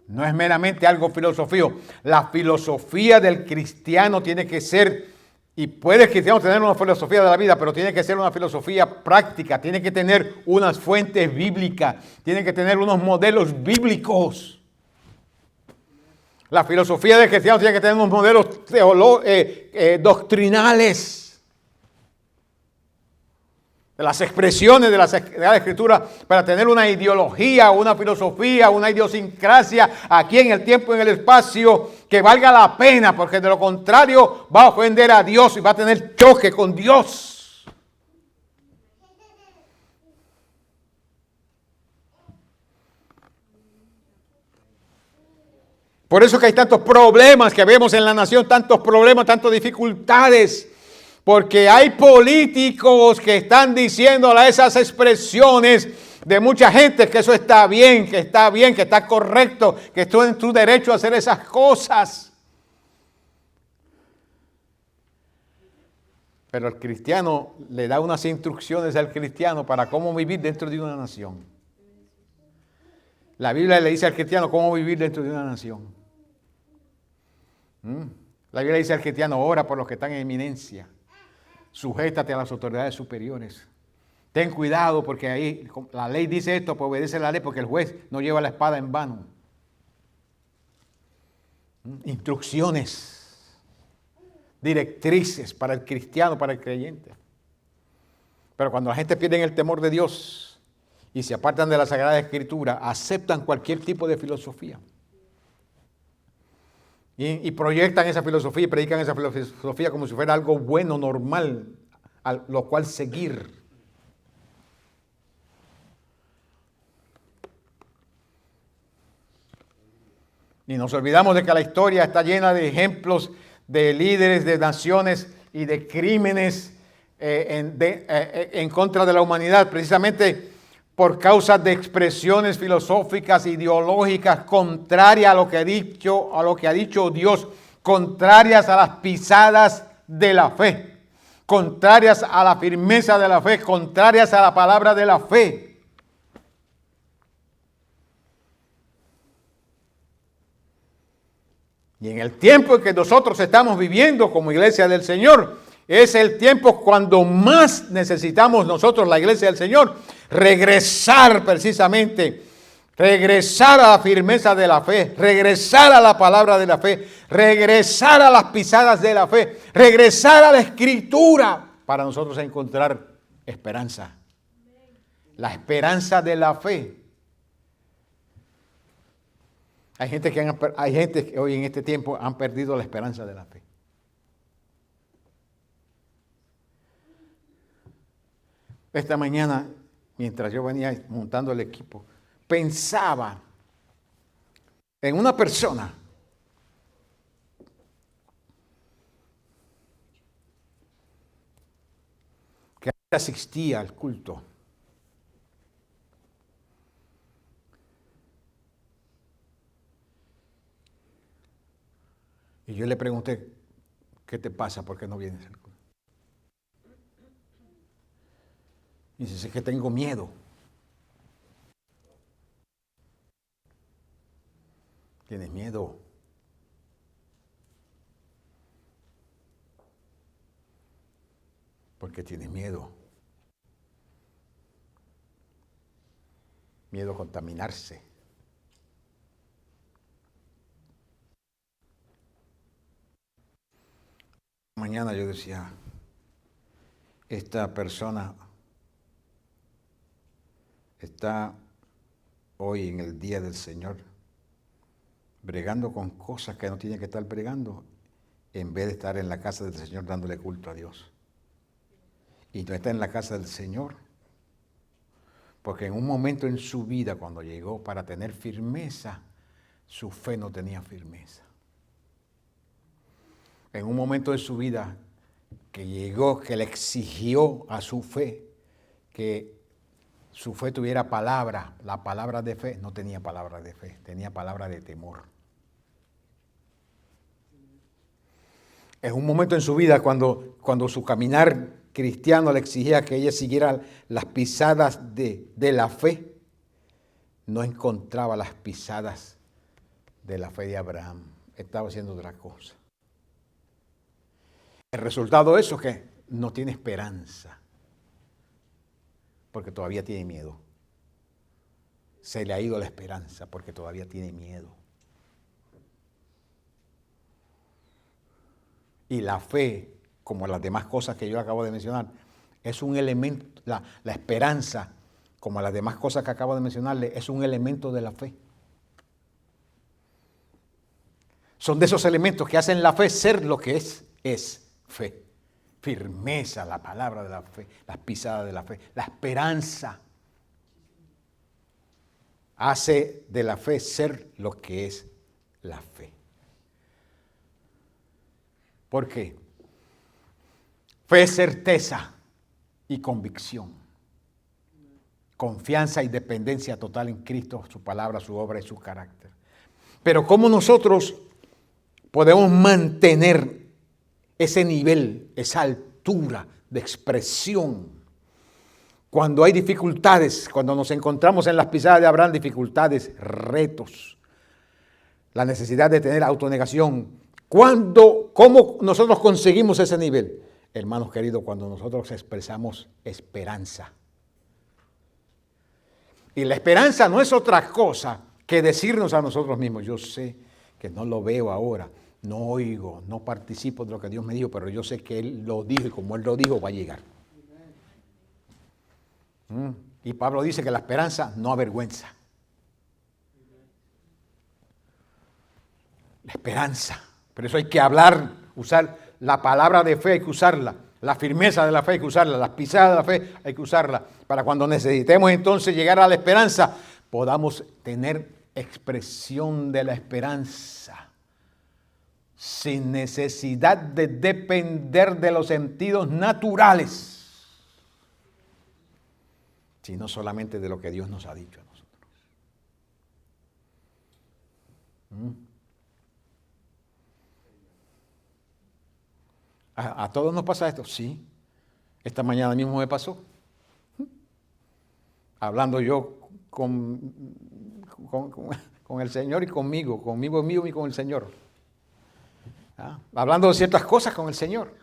No es meramente algo filosofío. La filosofía del cristiano tiene que ser, y puede el cristiano tener una filosofía de la vida, pero tiene que ser una filosofía práctica, tiene que tener unas fuentes bíblicas, tiene que tener unos modelos bíblicos. La filosofía del cristiano tiene que tener unos modelos doctrinales. De las expresiones de la Sagrada Escritura para tener una ideología, una filosofía, una idiosincrasia aquí en el tiempo y en el espacio que valga la pena, porque de lo contrario va a ofender a Dios y va a tener choque con Dios. Por eso que hay tantos problemas que vemos en la nación, tantos problemas, tantas dificultades. Porque hay políticos que están diciéndole esas expresiones de mucha gente que eso está bien, que está correcto, que estoy en tu derecho a hacer esas cosas. Pero el cristiano le da unas instrucciones al cristiano para cómo vivir dentro de una nación. La Biblia le dice al cristiano cómo vivir dentro de una nación. La Biblia dice al cristiano, ora por los que están en eminencia. Sujétate a las autoridades superiores. Ten cuidado porque ahí la ley dice esto, pues obedece la ley porque el juez no lleva la espada en vano. Instrucciones, directrices para el cristiano, para el creyente. Pero cuando la gente pierde el temor de Dios y se apartan de la Sagrada Escritura, aceptan cualquier tipo de filosofía. Y proyectan esa filosofía y predican esa filosofía como si fuera algo bueno, normal, a lo cual seguir. Y nos olvidamos de que la historia está llena de ejemplos de líderes de naciones y de crímenes en contra de la humanidad, precisamente por causa de expresiones filosóficas, ideológicas, contrarias a lo que ha dicho Dios, contrarias a las pisadas de la fe, contrarias a la firmeza de la fe, contrarias a la palabra de la fe. Y en el tiempo en que nosotros estamos viviendo como iglesia del Señor, es el tiempo cuando más necesitamos nosotros, la iglesia del Señor, regresar precisamente, regresar a la firmeza de la fe, regresar a la palabra de la fe, regresar a las pisadas de la fe, regresar a la Escritura para nosotros encontrar esperanza. La esperanza de la fe. Hay gente que hoy en este tiempo han perdido la esperanza de la fe. Esta mañana, mientras yo venía montando el equipo, pensaba en una persona que asistía al culto. Y yo le pregunté, ¿qué te pasa? ¿Por qué no vienes al culto? Y dice, es que tengo miedo. ¿Tienes miedo? ¿Por qué tienes miedo? Miedo a contaminarse. Mañana yo decía, esta persona está hoy en el día del Señor bregando con cosas que no tiene que estar bregando en vez de estar en la casa del Señor dándole culto a Dios. Y no está en la casa del Señor porque en un momento en su vida, cuando llegó para tener firmeza, su fe no tenía firmeza. En un momento de su vida que llegó, que le exigió a su fe que su fe tuviera palabra, la palabra de fe, no tenía palabra de fe, tenía palabra de temor. En un momento en su vida cuando su caminar cristiano le exigía que ella siguiera las pisadas de la fe, no encontraba las pisadas de la fe de Abraham, estaba haciendo otra cosa. El resultado de eso es que no tiene esperanza, porque todavía tiene miedo. Se le ha ido la esperanza porque todavía tiene miedo. Y la fe, como las demás cosas que yo acabo de mencionar, es un elemento, la esperanza, como las demás cosas que acabo de mencionarle, es un elemento de la fe. Son de esos elementos que hacen la fe ser lo que es fe. Firmeza, la palabra de la fe, las pisadas de la fe, la esperanza. Hace de la fe ser lo que es la fe. ¿Por qué? Fe es certeza y convicción. Confianza y dependencia total en Cristo, su palabra, su obra y su carácter. Pero ¿cómo nosotros podemos mantener ese nivel, esa altura de expresión cuando hay dificultades, cuando nos encontramos en las pisadas de Abraham, dificultades, retos, la necesidad de tener autonegación? ¿Cómo nosotros conseguimos ese nivel? Hermanos queridos, cuando nosotros expresamos esperanza. Y la esperanza no es otra cosa que decirnos a nosotros mismos, yo sé que no lo veo ahora, no oigo, no participo de lo que Dios me dijo, pero yo sé que Él lo dijo y como Él lo dijo va a llegar. Y Pablo dice que la esperanza no avergüenza. La esperanza. Por eso hay que hablar, usar la palabra de fe, hay que usarla. La firmeza de la fe hay que usarla. Las pisadas de la fe hay que usarla. Para cuando necesitemos entonces llegar a la esperanza, podamos tener expresión de la esperanza. Sin necesidad de depender de los sentidos naturales, sino solamente de lo que Dios nos ha dicho a nosotros. ¿A todos nos pasa esto? Sí. Esta mañana mismo me pasó. Hablando yo con el Señor y conmigo mismo y con el Señor. Hablando de ciertas cosas con el Señor.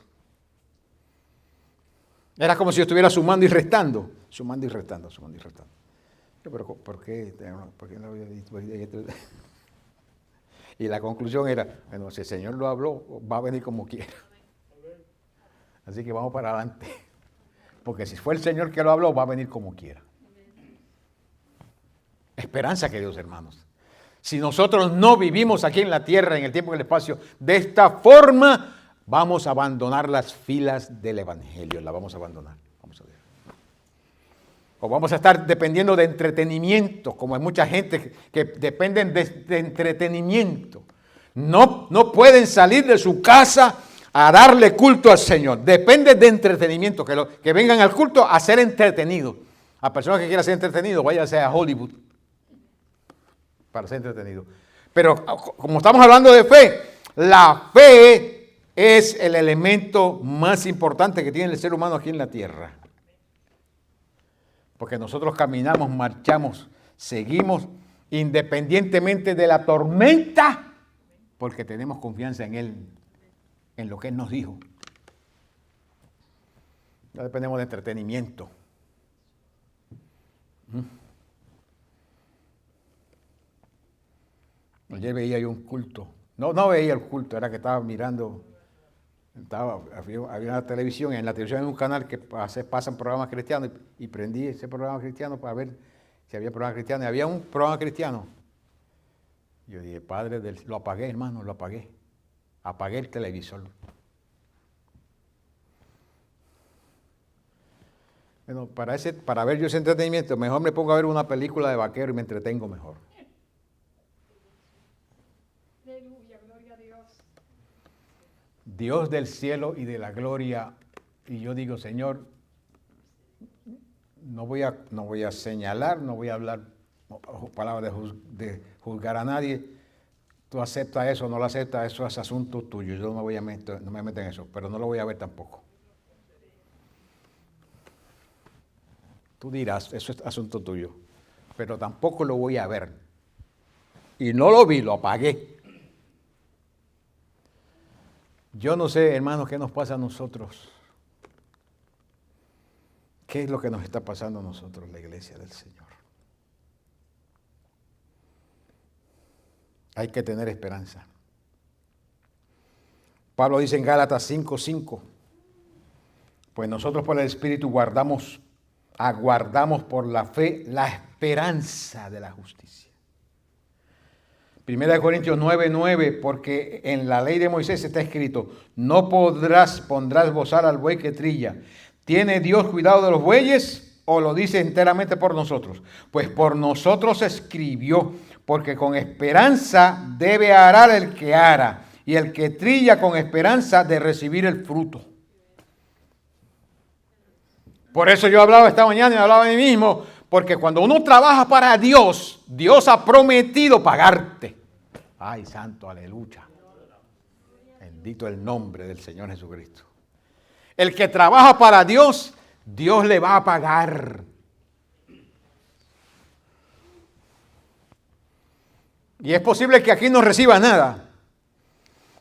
Era como si yo estuviera sumando y restando. Sumando y restando. Pero ¿por qué no había dicho? Y la conclusión era, bueno, si el Señor lo habló, va a venir como quiera. Así que vamos para adelante. Porque si fue el Señor que lo habló, va a venir como quiera. Esperanza, queridos hermanos. Si nosotros no vivimos aquí en la tierra, en el tiempo y en el espacio, de esta forma, vamos a abandonar las filas del Evangelio. La vamos a abandonar. Vamos a ver. O vamos a estar dependiendo de entretenimiento, como hay mucha gente que dependen de entretenimiento. No pueden salir de su casa a darle culto al Señor. Depende de entretenimiento, que vengan al culto a ser entretenidos. A personas que quieran ser entretenidos, váyanse a Hollywood para ser entretenidos. Pero como estamos hablando de fe, la fe es el elemento más importante que tiene el ser humano aquí en la tierra. Porque nosotros caminamos, marchamos, seguimos independientemente de la tormenta, porque tenemos confianza en Él, en lo que Él nos dijo. No dependemos de entretenimiento. Ayer veía yo un culto. No veía el culto, era que estaba mirando Había una televisión, en la televisión hay un canal que pasan programas cristianos y prendí ese programa cristiano para ver si había programa cristiano. Y había un programa cristiano. Yo dije, lo apagué, hermano, lo apagué. Apagué el televisor. Bueno, para ver yo ese entretenimiento, mejor me pongo a ver una película de vaquero y me entretengo mejor. Aleluya, gloria a Dios. Dios del cielo y de la gloria. Y yo digo, Señor, no voy a señalar, no voy a hablar palabras de juzgar a nadie. Tú aceptas eso, no lo aceptas, eso es asunto tuyo. Yo no me meto en eso, pero no lo voy a ver tampoco. Tú dirás, eso es asunto tuyo, pero tampoco lo voy a ver. Y no lo vi, lo apagué. Yo no sé, hermanos, qué nos pasa a nosotros. ¿Qué es lo que nos está pasando a nosotros, la iglesia del Señor? Hay que tener esperanza. Pablo dice en Gálatas 5:5, pues nosotros por el Espíritu aguardamos por la fe la esperanza de la justicia. 1 Corintios 9:9, porque en la ley de Moisés está escrito, no pondrás bozar al buey que trilla. ¿Tiene Dios cuidado de los bueyes o lo dice enteramente por nosotros? Pues por nosotros escribió, porque con esperanza debe arar el que ara, y el que trilla con esperanza de recibir el fruto. Por eso yo hablaba esta mañana y hablaba a mí mismo, porque cuando uno trabaja para Dios, Dios ha prometido pagarte. Ay, santo, aleluya. Bendito el nombre del Señor Jesucristo. El que trabaja para Dios, Dios le va a pagar. Y es posible que aquí no reciba nada.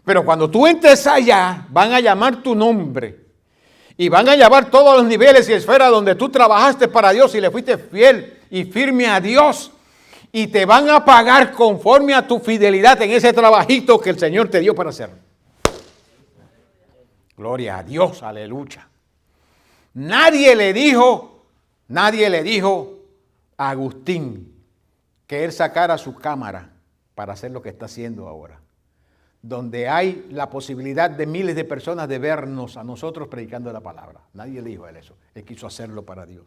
Pero cuando tú entres allá, van a llamar tu nombre. Y van a llamar todos los niveles y esferas donde tú trabajaste para Dios y le fuiste fiel y firme a Dios. Y te van a pagar conforme a tu fidelidad en ese trabajito que el Señor te dio para hacer. Gloria a Dios, aleluya. Nadie le dijo a Agustín que él sacara su cámara para hacer lo que está haciendo ahora. Donde hay la posibilidad de miles de personas de vernos a nosotros predicando la palabra. Nadie le dijo a él eso. Él quiso hacerlo para Dios.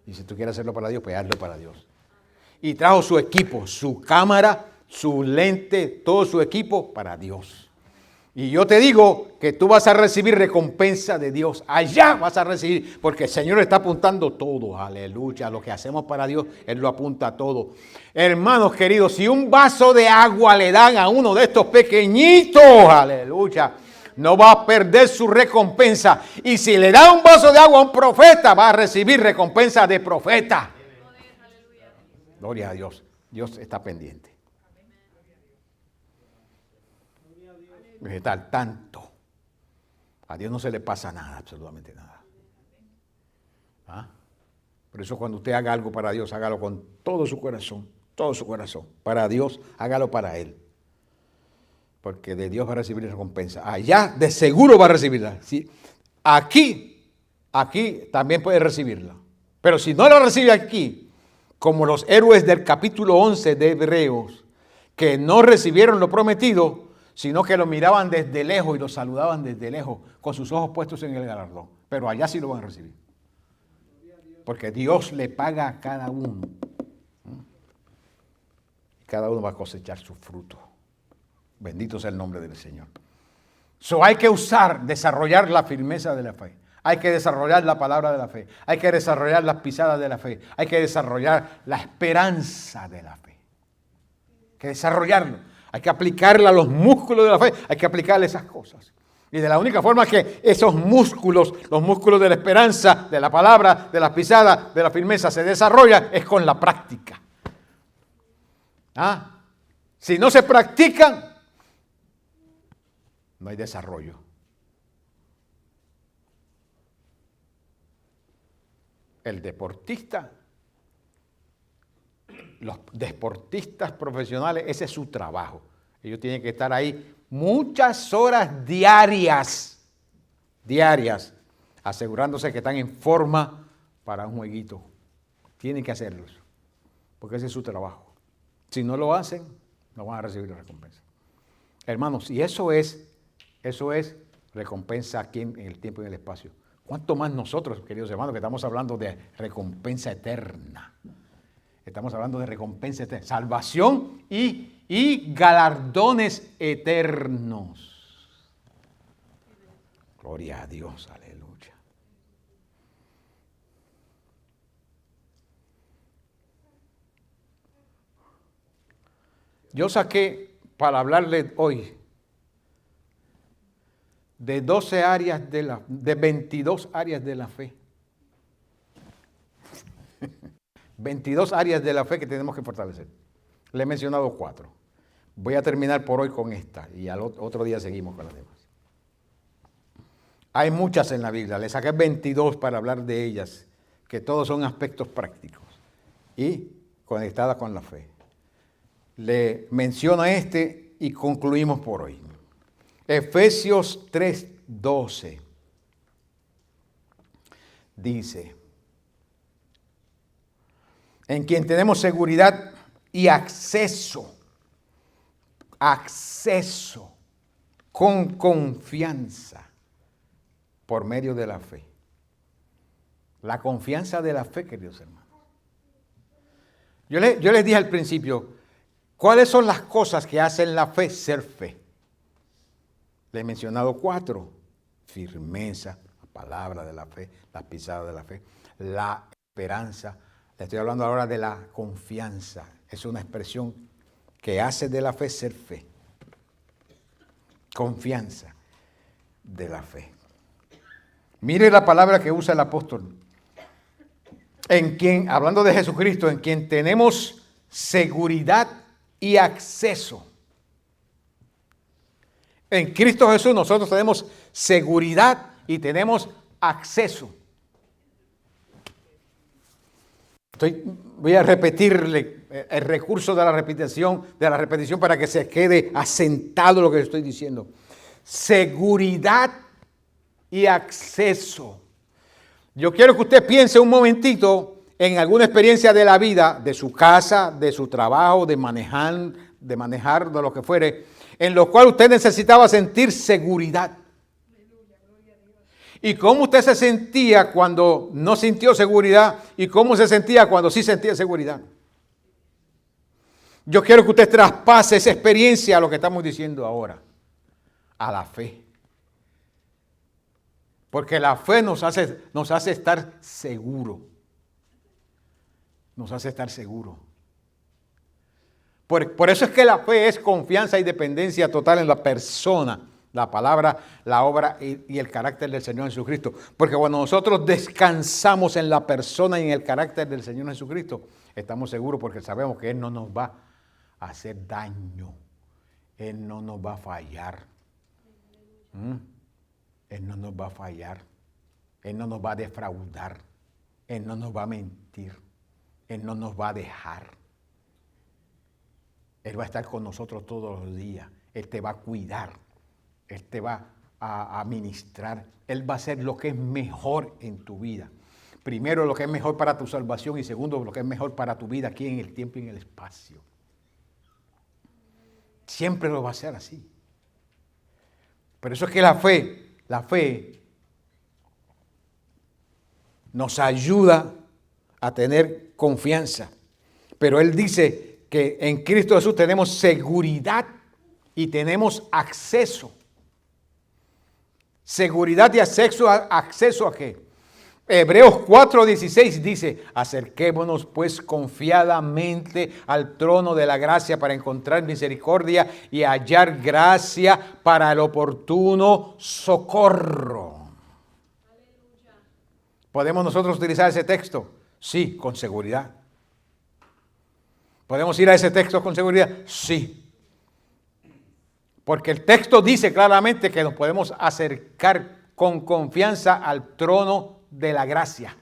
Y si tú quieres hacerlo para Dios, pues hazlo para Dios. Y trajo su equipo, su cámara, su lente, todo su equipo para Dios. Y yo te digo que tú vas a recibir recompensa de Dios. Allá vas a recibir, porque el Señor está apuntando todo. Aleluya. Lo que hacemos para Dios, Él lo apunta todo. Hermanos queridos, si un vaso de agua le dan a uno de estos pequeñitos, aleluya, no va a perder su recompensa. Y si le da un vaso de agua a un profeta, va a recibir recompensa de profeta. Gloria a Dios. Dios está pendiente. Está al tanto. A Dios no se le pasa nada, absolutamente nada. ¿Ah? Por eso cuando usted haga algo para Dios, hágalo con todo su corazón, todo su corazón. Para Dios, hágalo para Él. Porque de Dios va a recibir recompensa. Allá de seguro va a recibirla. ¿Sí? Aquí también puede recibirla. Pero si no la recibe aquí, como los héroes del capítulo 11 de Hebreos, que no recibieron lo prometido, sino que lo miraban desde lejos y lo saludaban desde lejos, con sus ojos puestos en el galardón. Pero allá sí lo van a recibir. Porque Dios le paga a cada uno. Cada uno va a cosechar su fruto. Bendito sea el nombre del Señor. Hay que desarrollar la firmeza de la fe. Hay que desarrollar la palabra de la fe. Hay que desarrollar las pisadas de la fe. Hay que desarrollar la esperanza de la fe. Hay que desarrollarlo. Hay que aplicarle a los músculos de la fe, hay que aplicarle esas cosas. Y de la única forma que esos músculos, los músculos de la esperanza, de la palabra, de las pisadas, de la firmeza, se desarrollan, es con la práctica. ¿Ah? Si no se practican, no hay desarrollo. El deportista, los deportistas profesionales, ese es su trabajo. Ellos tienen que estar ahí muchas horas diarias diarias, asegurándose que están en forma para un jueguito. Tienen que hacerlo, porque ese es su trabajo. Si no lo hacen, no van a recibir la recompensa. Hermanos, y eso es recompensa aquí en el tiempo y en el espacio. ¿Cuánto más nosotros, queridos hermanos, que estamos hablando de recompensa eterna? Estamos hablando de recompensa eterna, salvación y galardones eternos. Gloria a Dios, aleluya. Yo saqué para hablarle hoy de 12 áreas de 22 áreas de la fe. 22 áreas de la fe que tenemos que fortalecer. Le he mencionado 4. Voy a terminar por hoy con esta y al otro día seguimos con las demás. Hay muchas en la Biblia, le saqué 22 para hablar de ellas, que todos son aspectos prácticos y conectadas con la fe. Le menciono este y concluimos por hoy. Efesios 3:12 dice: en quien tenemos seguridad y acceso con confianza por medio de la fe. La confianza de la fe, queridos hermanos. Yo les dije al principio, ¿cuáles son las cosas que hacen la fe ser fe? Le he mencionado 4. Firmeza, la palabra de la fe, las pisadas de la fe, la esperanza. Le estoy hablando ahora de la confianza. Es una expresión que hace de la fe ser fe. Confianza de la fe. Mire la palabra que usa el apóstol. En quien, hablando de Jesucristo, en quien tenemos seguridad y acceso. En Cristo Jesús nosotros tenemos seguridad y tenemos acceso. Voy a repetirle el recurso de la repetición para que se quede asentado lo que estoy diciendo. Seguridad y acceso. Yo quiero que usted piense un momentito en alguna experiencia de la vida, de su casa, de su trabajo, de manejar, de lo que fuere, en lo cual usted necesitaba sentir seguridad. ¿Y cómo usted se sentía cuando no sintió seguridad? ¿Y cómo se sentía cuando sí sentía seguridad? Yo quiero que usted traspase esa experiencia a lo que estamos diciendo ahora, a la fe. Porque la fe nos hace estar seguros. Nos hace estar seguros. Por eso es que la fe es confianza y dependencia total en la persona, la palabra, la obra y el carácter del Señor Jesucristo. Porque cuando nosotros descansamos en la persona y en el carácter del Señor Jesucristo, estamos seguros porque sabemos que Él no nos va a hacer daño. Él no nos va a fallar. Él no nos va a fallar. Él no nos va a defraudar. Él no nos va a mentir. Él no nos va a dejar. Él va a estar con nosotros todos los días. Él te va a cuidar. Él te va a ministrar. Él va a hacer lo que es mejor en tu vida. Primero, lo que es mejor para tu salvación y segundo, lo que es mejor para tu vida aquí en el tiempo y en el espacio. Siempre lo va a hacer así. Por eso es que la fe nos ayuda a tener confianza. Pero Él dice que en Cristo Jesús tenemos seguridad y tenemos acceso. Seguridad y acceso ¿a qué? Hebreos 4:16 dice: acerquémonos pues confiadamente al trono de la gracia para encontrar misericordia y hallar gracia para el oportuno socorro. Aleluya. ¿Podemos nosotros utilizar ese texto? Sí, con seguridad. ¿Podemos ir a ese texto con seguridad? Sí. Porque el texto dice claramente que nos podemos acercar con confianza al trono de la gracia.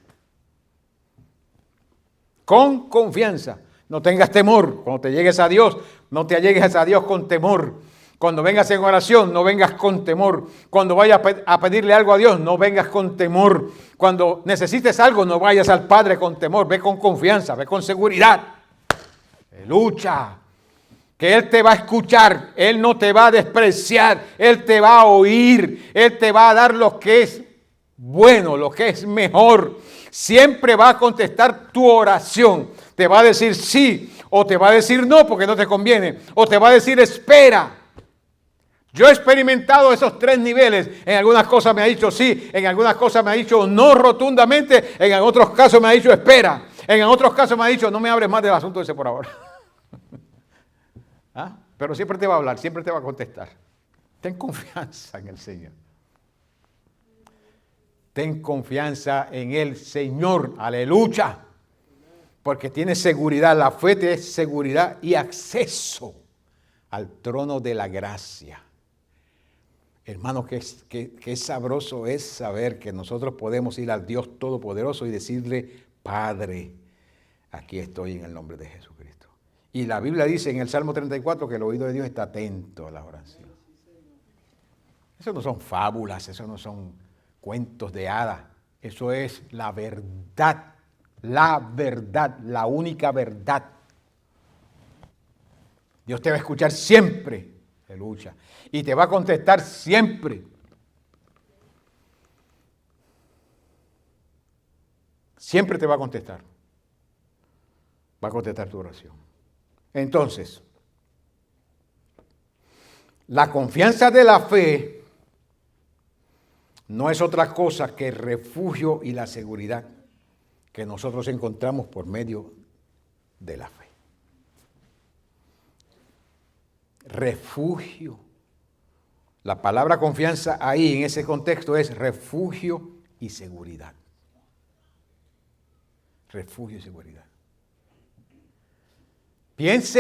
Con confianza. No tengas temor. Cuando te llegues a Dios, no te allegues a Dios con temor. Cuando vengas en oración, no vengas con temor. Cuando vayas a pedirle algo a Dios, no vengas con temor. Cuando necesites algo, no vayas al Padre con temor. Ve con confianza, ve con seguridad. Lucha. Que Él te va a escuchar. Él no te va a despreciar. Él te va a oír. Él te va a dar lo que es bueno, lo que es mejor. Siempre va a contestar tu oración. Te va a decir sí o te va a decir no porque no te conviene. O te va a decir espera. Yo he experimentado esos 3 niveles. En algunas cosas me ha dicho sí, en algunas cosas me ha dicho no rotundamente, en otros casos me ha dicho espera, en otros casos me ha dicho no me hables más del asunto ese por ahora. ¿Ah? Pero siempre te va a hablar, siempre te va a contestar. Ten confianza en el Señor. Ten confianza en el Señor. Aleluya. Porque tienes seguridad, la fe te es seguridad y acceso al trono de la gracia. Hermano, que sabroso es saber que nosotros podemos ir al Dios Todopoderoso y decirle, Padre, aquí estoy en el nombre de Jesucristo. Y la Biblia dice en el Salmo 34 que el oído de Dios está atento a la oración. Eso no son fábulas, eso no son cuentos de hadas. Eso es la verdad, la única verdad. Dios te va a escuchar siempre. Aleluya. Y te va a contestar siempre. Siempre te va a contestar. Va a contestar tu oración. Entonces, la confianza de la fe no es otra cosa que el refugio y la seguridad que nosotros encontramos por medio de la fe. Refugio. La palabra confianza ahí en ese contexto es refugio y seguridad. Refugio y seguridad. Piense,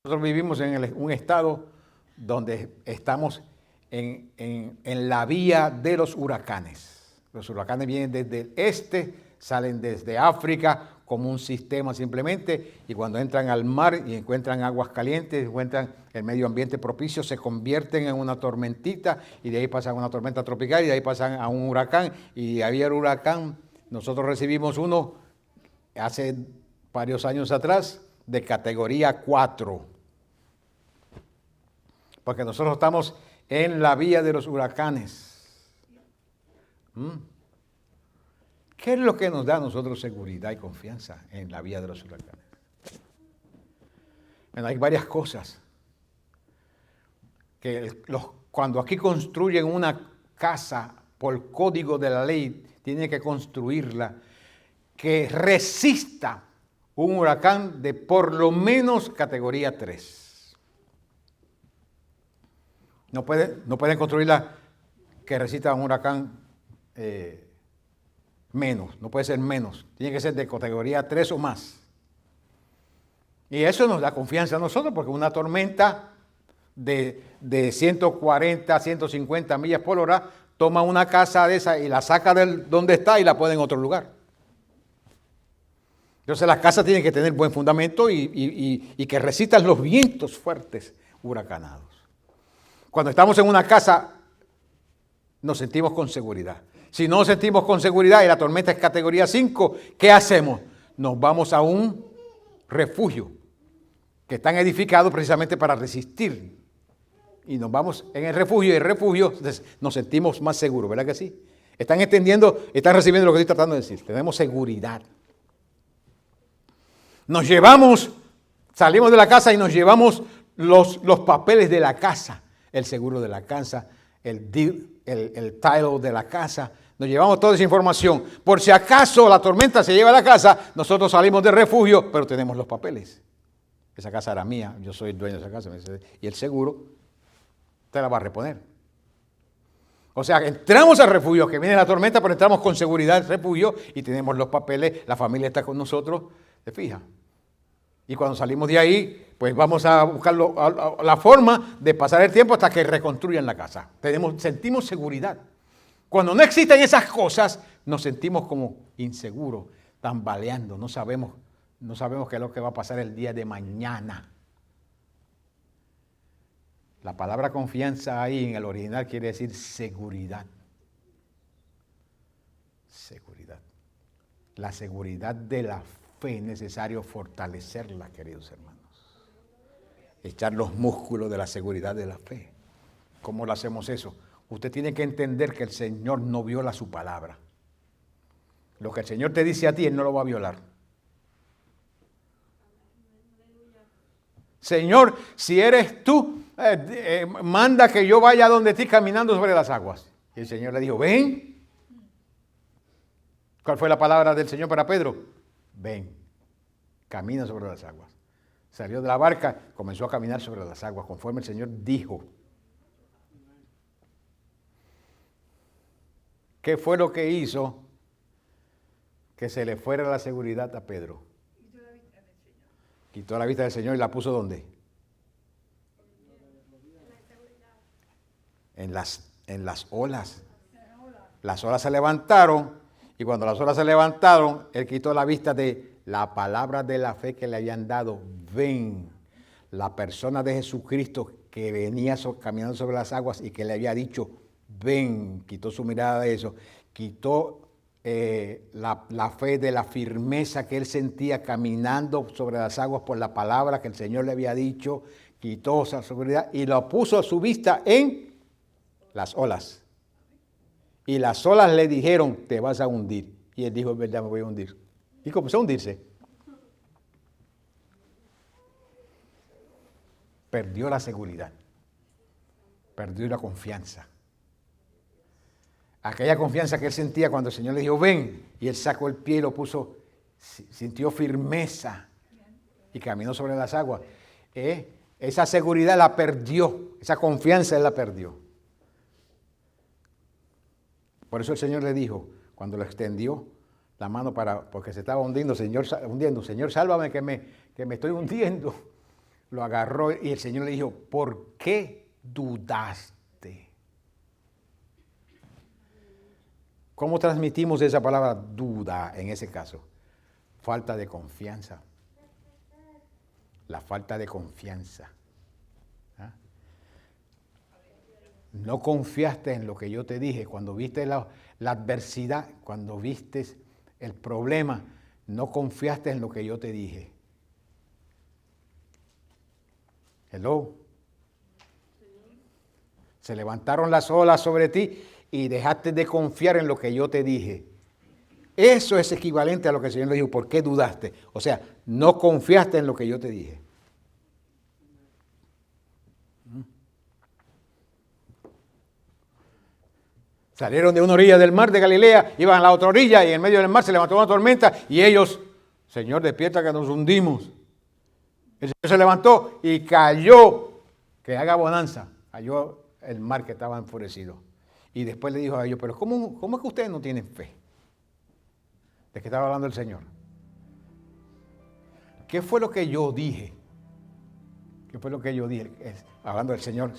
nosotros vivimos en un estado donde estamos en la vía de los huracanes. Los huracanes vienen desde el este, salen desde África como un sistema simplemente, y cuando entran al mar y encuentran aguas calientes, encuentran el medio ambiente propicio, se convierten en una tormentita, y de ahí pasan a una tormenta tropical, y de ahí pasan a un huracán, y había el huracán. Nosotros recibimos uno hace varios años atrás de categoría 4, porque nosotros estamos en la vía de los huracanes. ¿Qué es lo que nos da a nosotros seguridad y confianza en la vía de los huracanes? Bueno, hay varias cosas. Cuando aquí construyen una casa por código de la ley, tienen que construirla que resista un huracán de por lo menos categoría 3. No pueden construirla que resista un huracán menos, no puede ser menos, tiene que ser de categoría 3 o más. Y eso nos da confianza a nosotros, porque una tormenta de 140, 150 millas por hora toma una casa de esa y la saca de donde está y la pone en otro lugar. Entonces las casas tienen que tener buen fundamento y que resistan los vientos fuertes huracanados. Cuando estamos en una casa nos sentimos con seguridad. Si no nos sentimos con seguridad y la tormenta es categoría 5, ¿qué hacemos? Nos vamos a un refugio que están edificados precisamente para resistir. Y nos vamos en el refugio, y el refugio nos sentimos más seguros, ¿verdad que sí? ¿Están entendiendo? ¿Están recibiendo lo que estoy tratando de decir? Tenemos seguridad. Nos llevamos, salimos de la casa y nos llevamos los papeles de la casa, el seguro de la casa, el title de la casa, nos llevamos toda esa información. Por si acaso la tormenta se lleva a la casa, nosotros salimos del refugio, pero tenemos los papeles. Esa casa era mía, yo soy el dueño de esa casa, y el seguro te la va a reponer. O sea, entramos al refugio, que viene la tormenta, pero entramos con seguridad al refugio y tenemos los papeles, la familia está con nosotros, ¿te fijas? Y cuando salimos de ahí, pues vamos a buscar la forma de pasar el tiempo hasta que reconstruyan la casa. Sentimos seguridad. Cuando no existen esas cosas, nos sentimos como inseguros, tambaleando, no sabemos qué es lo que va a pasar el día de mañana. La palabra confianza ahí en el original quiere decir seguridad. Seguridad. La seguridad de la fe es necesario fortalecerla, queridos hermanos. Echar los músculos de la seguridad de la fe. ¿Cómo lo hacemos eso? Usted tiene que entender que el Señor no viola su palabra. Lo que el Señor te dice a ti, Él no lo va a violar. Señor, si eres tú, manda que yo vaya donde ti caminando sobre las aguas. Y el Señor le dijo, ven. ¿Cuál fue la palabra del Señor para Pedro? Ven, camina sobre las aguas. Salió de la barca, comenzó a caminar sobre las aguas, conforme el Señor dijo. ¿Qué fue lo que hizo que se le fuera la seguridad a Pedro? Quitó la vista del Señor y la puso ¿dónde? En las olas. Las olas se levantaron y cuando las olas se levantaron, Él quitó la vista de la palabra de la fe que le habían dado. Ven, la persona de Jesucristo que venía caminando sobre las aguas y que le había dicho, ven, quitó su mirada de eso, quitó la fe de la firmeza que él sentía caminando sobre las aguas por la palabra que el Señor le había dicho, quitó esa seguridad y lo puso a su vista en las olas. Y las olas le dijeron, te vas a hundir. Y él dijo, es verdad, me voy a hundir. Y comenzó a hundirse. Perdió la seguridad. Perdió la confianza. Aquella confianza que él sentía cuando el Señor le dijo, ven, y él sacó el pie y lo puso, sintió firmeza y caminó sobre las aguas. Esa seguridad la perdió, esa confianza él la perdió. Por eso el Señor le dijo, cuando le extendió la mano porque se estaba hundiendo, Señor, sálvame que me estoy hundiendo. Lo agarró y el Señor le dijo, ¿por qué dudaste? ¿Cómo transmitimos esa palabra duda en ese caso? Falta de confianza. La falta de confianza. ¿Ah? No confiaste en lo que yo te dije. Cuando viste la adversidad, cuando viste el problema, no confiaste en lo que yo te dije. Hello. Se levantaron las olas sobre ti y dejaste de confiar en lo que yo te dije. Eso es equivalente a lo que el Señor le dijo, ¿por qué dudaste? O sea, no confiaste en lo que yo te dije. Salieron de una orilla del mar de Galilea, iban a la otra orilla y en medio del mar se levantó una tormenta y ellos, Señor, despierta que nos hundimos. El Señor se levantó y cayó, que haga bonanza, cayó el mar que estaba enfurecido. Y después le dijo a ellos, pero ¿cómo es que ustedes no tienen fe? ¿De qué estaba hablando el Señor? ¿Qué fue lo que yo dije? ¿Qué fue lo que yo dije? Hablando del Señor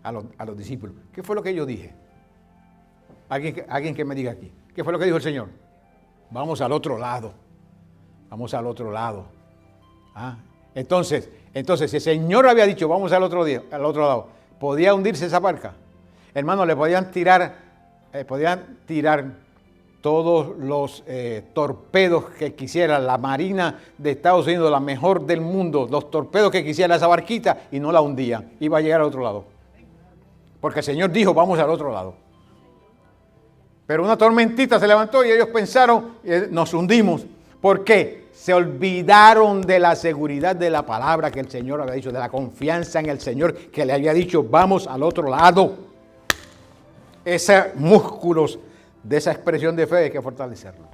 a los discípulos. ¿Qué fue lo que yo dije? Alguien que me diga aquí. ¿Qué fue lo que dijo el Señor? Vamos al otro lado. Vamos al otro lado. ¿Ah? Entonces, si el Señor había dicho, vamos al otro lado, ¿podía hundirse esa barca? Hermano, le podían tirar todos los torpedos que quisiera la Marina de Estados Unidos, la mejor del mundo, los torpedos que quisiera esa barquita y no la hundía, iba a llegar al otro lado. Porque el Señor dijo, vamos al otro lado. Pero una tormentita se levantó y ellos pensaron, nos hundimos. ¿Por qué? Se olvidaron de la seguridad de la palabra que el Señor había dicho, de la confianza en el Señor que le había dicho, vamos al otro lado. Esos músculos de esa expresión de fe hay que fortalecerlo.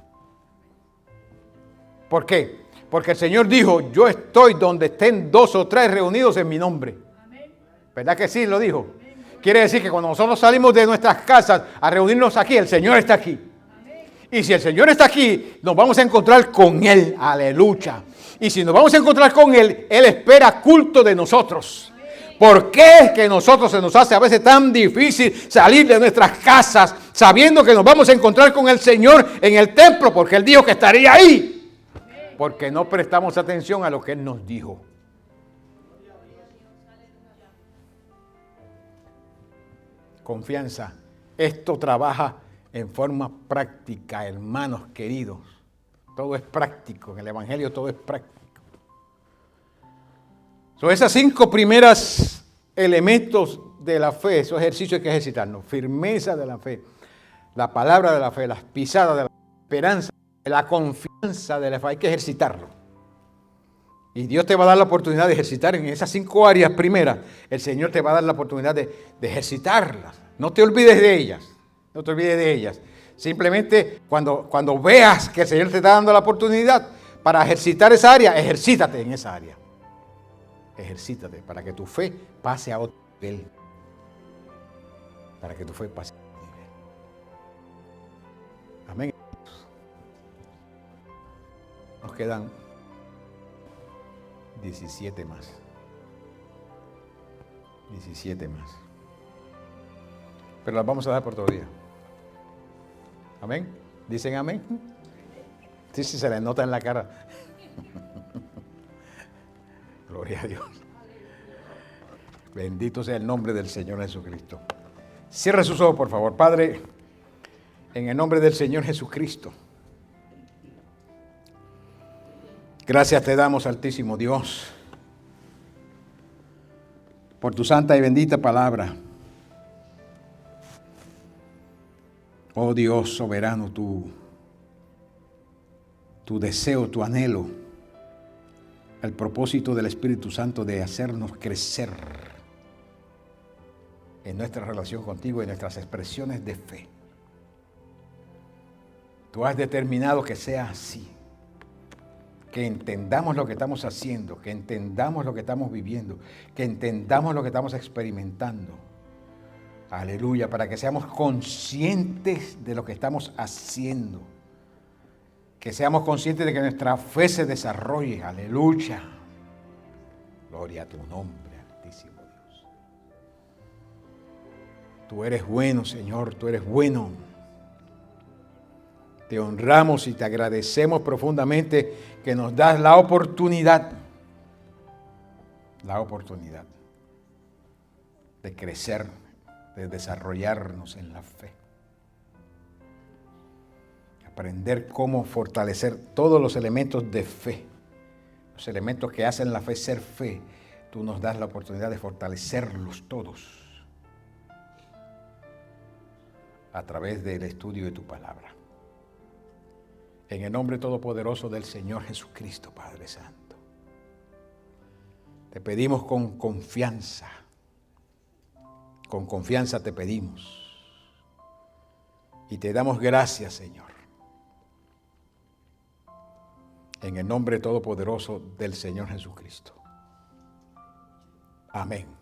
¿Por qué? Porque el Señor dijo, yo estoy donde estén 2 o 3 reunidos en mi nombre. ¿Verdad que sí? Lo dijo. Quiere decir que cuando nosotros salimos de nuestras casas a reunirnos aquí, el Señor está aquí. Y si el Señor está aquí, nos vamos a encontrar con Él. Aleluya. Y si nos vamos a encontrar con Él, Él espera culto de nosotros. ¿Por qué es que nosotros se nos hace a veces tan difícil salir de nuestras casas sabiendo que nos vamos a encontrar con el Señor en el templo? Porque Él dijo que estaría ahí. Porque no prestamos atención a lo que Él nos dijo. confianza. Esto trabaja en forma práctica, hermanos queridos. Todo es práctico, en el Evangelio todo es práctico. Son esas 5 primeras elementos de la fe, esos ejercicios hay que ejercitarnos. Firmeza de la fe, la palabra de la fe, las pisadas de la esperanza, la confianza de la fe, hay que ejercitarlo. Y Dios te va a dar la oportunidad de ejercitar en esas 5 áreas primeras. El Señor te va a dar la oportunidad de ejercitarlas. No te olvides de ellas. No te olvides de ellas. Simplemente cuando veas que el Señor te está dando la oportunidad para ejercitar esa área, ejercítate en esa área. Ejercítate para que tu fe pase a otro nivel. Para que tu fe pase a otro nivel. Amén. Nos quedan 17 más. 17 más. Pero las vamos a dar por todo día. Amén. ¿Dicen amén? Sí, se les nota en la cara. Gloria a Dios. Bendito sea el nombre del Señor Jesucristo. Cierre sus ojos, por favor. Padre, en el nombre del Señor Jesucristo. Gracias te damos, Altísimo Dios, por tu santa y bendita palabra. Oh Dios soberano, tu deseo, tu anhelo, el propósito del Espíritu Santo de hacernos crecer en nuestra relación contigo y en nuestras expresiones de fe. Tú has determinado que sea así, que entendamos lo que estamos haciendo, que entendamos lo que estamos viviendo, que entendamos lo que estamos experimentando. Aleluya, para que seamos conscientes de lo que estamos haciendo. Que seamos conscientes de que nuestra fe se desarrolle. Aleluya. Gloria a tu nombre, Altísimo Dios. Tú eres bueno, Señor, tú eres bueno. Te honramos y te agradecemos profundamente que nos das la oportunidad de crecer, de desarrollarnos en la fe. Aprender cómo fortalecer todos los elementos de fe, los elementos que hacen la fe ser fe. Tú nos das la oportunidad de fortalecerlos todos a través del estudio de tu palabra. En el nombre todopoderoso del Señor Jesucristo, Padre Santo, te pedimos con confianza te pedimos y te damos gracias, Señor, en el nombre todopoderoso del Señor Jesucristo. Amén.